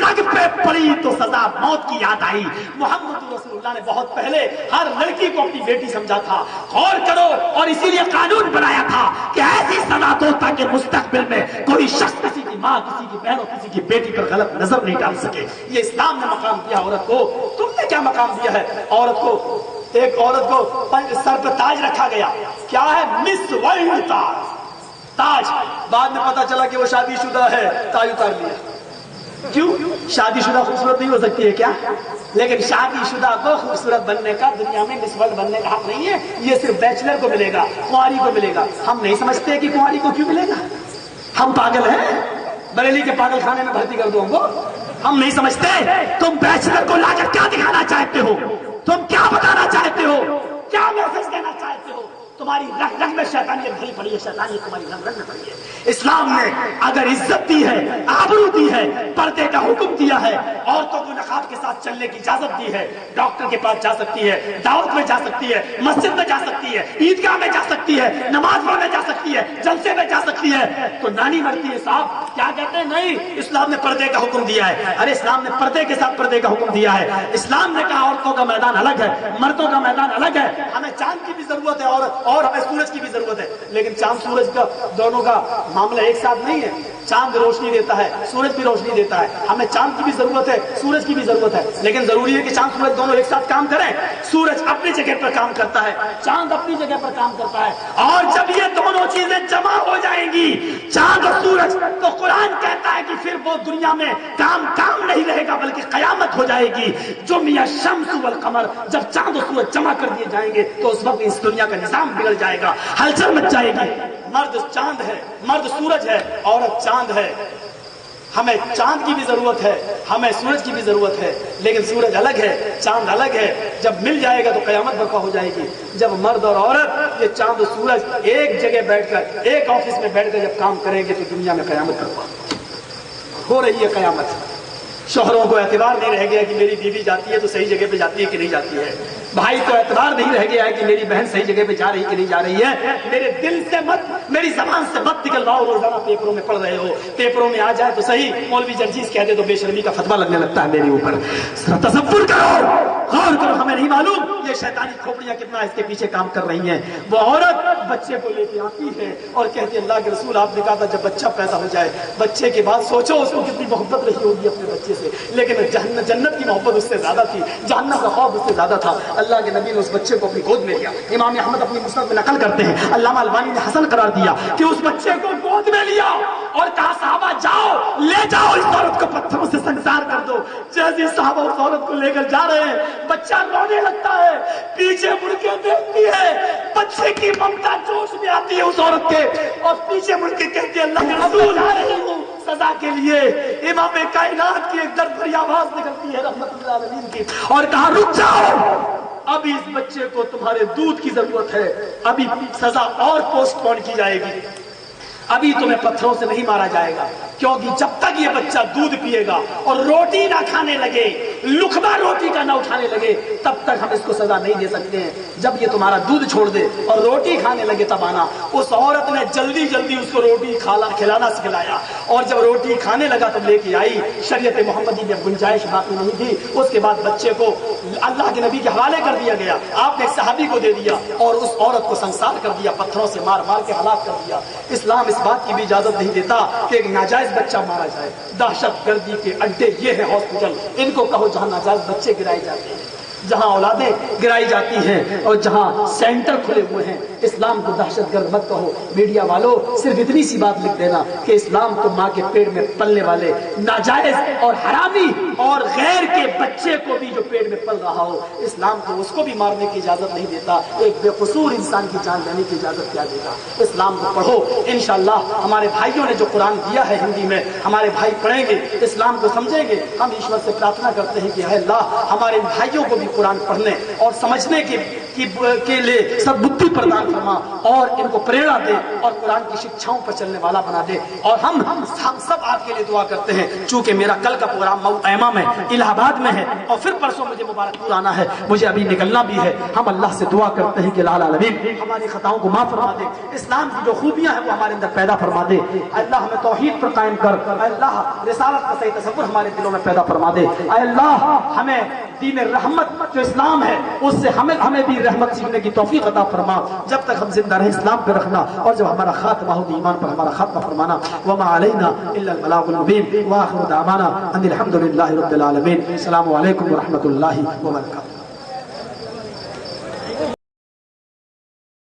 رگ پہ پڑی تو سزا موت کی یاد آئی۔ محمد رسول اللہ نے بہت پہلے ہر لڑکی کو اپنی بیٹی سمجھا تھا، غور کرو، اور اسی لیے قانون بنایا تھا کہ ایسی سزا دو تاکہ مستقبل میں کوئی شخص کسی کی ماں، کسی کی بہن اور کسی کی بیٹی پر غلط نظر نہیں ڈال سکے۔ یہ اسلام نے مقام دیا عورت کو۔ تم نے کیا مقام دیا ہے عورت کو؟ ایک عورت کو سر پہ تاج رکھا گیا، کیا ہے؟ مس ورلڈ تاج۔ بعد میں پتا چلا کہ وہ شادی شدہ ہے، تاج اتار لیا۔ کیوں؟ شادی شدہ خوبصورت نہیں ہو سکتی ہے کیا؟ لیکن شادی شدہ کو خوبصورت بننے کا، دنیا میں مس ورلڈ بننے کا حق نہیں ہے، یہ صرف بیچلر کو ملے گا، کنواری کو ملے گا۔ ہم نہیں سمجھتے کہ کنواری کو کیوں ملے گا؟ ہم پاگل ہیں؟ بریلی کے پاگل خانے میں بھرتی کر دو ہم کو؟ ہم نہیں سمجھتے۔ تم بیچلر کو لا کر کیا دکھانا چاہتے ہو؟ تم کیا بتانا چاہتے ہو؟ کیا میسج دینا چاہتے ہو؟ تمہاری رگ رگ میں شیطانیت بھری پڑی ہے، شیطانیت تمہاری رگ رگ میں پڑی ہے۔ اسلام نے اگر عزت دی ہے، آبرو دی ہے، پردے کا حکم دیا ہے، عورتوں کو نقاب کے ساتھ چلنے کی اجازت دی ہے، ڈاکٹر کے پاس جا سکتی ہے، دعوت میں جا سکتی ہے، مسجد میں جا سکتی ہے، عیدگاہ میں جا سکتی ہے، نماز پڑھنے جا سکتی ہے، جلسے میں جا سکتی ہے، تو نانی مرتی ہے صاحب کیا کہتے ہیں؟ نہیں، اسلام نے پردے کا حکم دیا ہے۔ ارے اسلام نے پردے کے ساتھ پردے کا حکم دیا ہے۔ اسلام نے کہا عورتوں کا میدان الگ ہے، مردوں کا میدان الگ ہے، ہمیں چاند کی بھی ضرورت ہے اور ہمیں سورج کی بھی ضرورت ہے، لیکن چاند سورج کا دونوں کا معاملہ ایک ساتھ نہیں ہے۔ چاند روشنی دیتا ہے، سورج بھی روشنی دیتا ہے، ہمیں چاند کی بھی ضرورت ہے، سورج کی بھی ضرورت ہے، لیکن ضروری ہے کہ چاند سورج دونوں ایک ساتھ کام کریں۔ سورج اپنی جگہ پر کام کرتا ہے، چاند اپنی جگہ پر کام کرتا ہے، اور جب یہ دونوں چیزیں جمع ہو جائیں گی، چاند اور سورج، تو قرآن کہتا ہے کہ پھر وہ دنیا میں کام نہیں رہے گا بلکہ قیامت ہو جائے گی۔ جمع الشمس والقمر، جب چاند اور سورج جمع کر دیے جائیں گے تو اس وقت اس دنیا کا نظام بگڑ جائے گا، ہلچل مچ جائے گی۔ مرد چاند ہے، مرد سورج ہے، عورت چاند ہے۔ ہمیں چاند کی بھی ضرورت ہے، ہمیں سورج کی بھی ضرورت ہے، لیکن سورج الگ ہے، چاند الگ ہے۔ جب مل جائے گا تو قیامت برپا ہو جائے گی۔ جب مرد اور عورت، یہ چاند اور سورج ایک جگہ بیٹھ کر، ایک آفس میں بیٹھ کر جب کام کریں گے تو دنیا میں قیامت برپا ہو رہی ہے۔ قیامت، شوہروں کو اعتبار نہیں رہ گیا کہ میری بیوی جاتی ہے تو صحیح جگہ پہ جاتی ہے کہ نہیں جاتی ہے، بھائی کو اعتبار نہیں رہ گیا ہے کہ میری بہن صحیح جگہ پہ جا رہی کہ نہیں جا رہی ہے۔ میرے دل سے مت، میری زبان سے مت نکلواؤ، روزانہ پیپروں میں پڑھ رہے ہو، پیپروں میں آ جائے تو صحیح مولوی جرجیز کہہ دے تو بے شرمی کا فتویٰ لگنے لگتا ہے میرے اوپر۔ تصور کرو، غور کرو، ہمیں نہیں معلوم یہ شیطانی کھوپڑیاں کتنا اس کے پیچھے کام کر رہی ہیں۔ وہ عورت بچے کو لے کے آتی ہے اور کہتی ہے اللہ کے رسول آپ نے کہا تھا جب بچہ پیدا ہو جائے، بچے کے بعد سوچو اس کو کتنی محبت رہی ہوگی اپنے بچے سے، لیکن جنت کی محبت اس سے زیادہ تھی، جہنم کا خوف اس سے زیادہ تھا۔ اللہ کے نبی نے اس بچے کو اپنی گود میں لیا۔ امام احمد اپنی مسند میں نقل کرتے ہیں، علامہ البانی نے حسن قرار دیا کہ اس بچے کو گود میں لیا اور کہا صحابہ جاؤ، لے جاؤ اس عورت کو پتھروں سے سنسار کر دو۔ جیسے صحابہ اس عورت کو لے کر جا رہے ہیں، بچہ رونے لگتا ہے، پیچھے مڑ کے دیکھتی ہے، بچے کی ممتا جوش میں آتی ہے اس عورت کے، اور پیچھے مڑ کے کہتی ہے اللہ کے رسول آ رہی ہوں سزا کے لیے۔ امام کائنات کی ایک درد بھری آواز نکلتی ہے رحمت اللہ علیہ کی، اور کہا رک جاؤ، ابھی اس بچے کو تمہارے دودھ کی ضرورت ہے، ابھی سزا اور پوسٹ پون کی جائے گی، ابھی تمہیں پتھروں سے نہیں مارا جائے گا، کیونکہ جب تک یہ بچہ دودھ پیے گا اور روٹی نہ کھانے لگے، لقمہ روٹی کا نہ اٹھانے لگے، تب تک ہم اس کو سزا نہیں دے سکتے ہیں۔ جب یہ تمہارا دودھ چھوڑ دے اور روٹی کھانے لگے تب آنا۔ اس عورت نے جلدی جلدی اس کو روٹی کھلانا سکھلایا، اور جب روٹی کھانے لگا تب لے کے آئی۔ شریعت محمدی میں گنجائش باقی نہیں تھی۔ اس کے بعد بچے کو اللہ کے نبی کے حوالے کر دیا گیا، آپ نے ایک صحابی کو دے دیا اور اس عورت کو سنسار کر دیا، پتھروں سے مار مار کے ہلاک کر دیا۔ اسلام اس بات کی بھی اجازت نہیں دیتا کہ ایک ناجائز بچہ مارا جائے۔ دہشت گردی کے اڈے یہ ہیں ہاسپٹل، ان کو کہو جہاں ناجائز بچے گرائے جاتے ہیں، جہاں اولادیں گرائی جاتی ہیں اور جہاں سینٹر کھلے ہوئے ہیں۔ اسلام کو دہشت گرد مت کہو۔ میڈیا والوں صرف اتنی سی بات لکھ دینا کہ اسلام تو ماں کے پیٹ میں پلنے والے ناجائز اور حرامی اور غیر کے بچے کو بھی جو پیٹ میں پل رہا ہو، اسلام کو اس کو بھی مارنے کی اجازت نہیں دیتا۔ ایک بے قصور انسان کی جان لینے کی اجازت کیا دے گا؟ اسلام کو پڑھو، انشاءاللہ ہمارے بھائیوں نے جو قرآن دیا ہے ہندی میں، ہمارے بھائی پڑھیں گے، اسلام کو سمجھیں گے۔ ہم ایشور سے پرارتھنا کرتے ہیں کہ اے اللہ ہمارے بھائیوں کو بھی قرآن پڑھنے اور سمجھنے کے لیے سب بدھی پردان فرما اور ان کو پریرنا دے اور قرآن کی شکشاؤں پر چلنے والا بنا دے. اور ہم سب آپ کے لیے دعا کرتے ہیں. چونکہ میرا کل کا پروگرام موت ایما میں الہ آباد میں ہے اور پھر پرسوں مجھے مبارک پور آنا ہے, مجھے ابھی نکلنا بھی ہے. ہم اللہ سے دعا کرتے ہیں کہ العالی العالمین ہماری خطاؤں کو معاف فرما دے, اسلام کی جو خوبیاں ہیں وہ ہمارے اندر پیدا فرما دے. اللہ ہمیں توحید پر قائم کر, اللہ رسالت کا صحیح تصور ہمارے دلوں میں پیدا فرما دے. اے اللہ ہمیں دین رحمت جو اسلام ہے اس سے ہمیں بھی رحمت سیکھنے کی توفیق عطا فرما. جب تک ہم زندہ رہیں اسلام پہ رکھنا, اور جب ہمارا خاتمہ ہو ایمان پر ہمارا خاتمہ فرمانا. وما علینا الا البلاغ المبین. واخر دعوانا ان الحمد للہ رب العالمین. السلام علیکم ورحمۃ اللہ وبرکاتہ.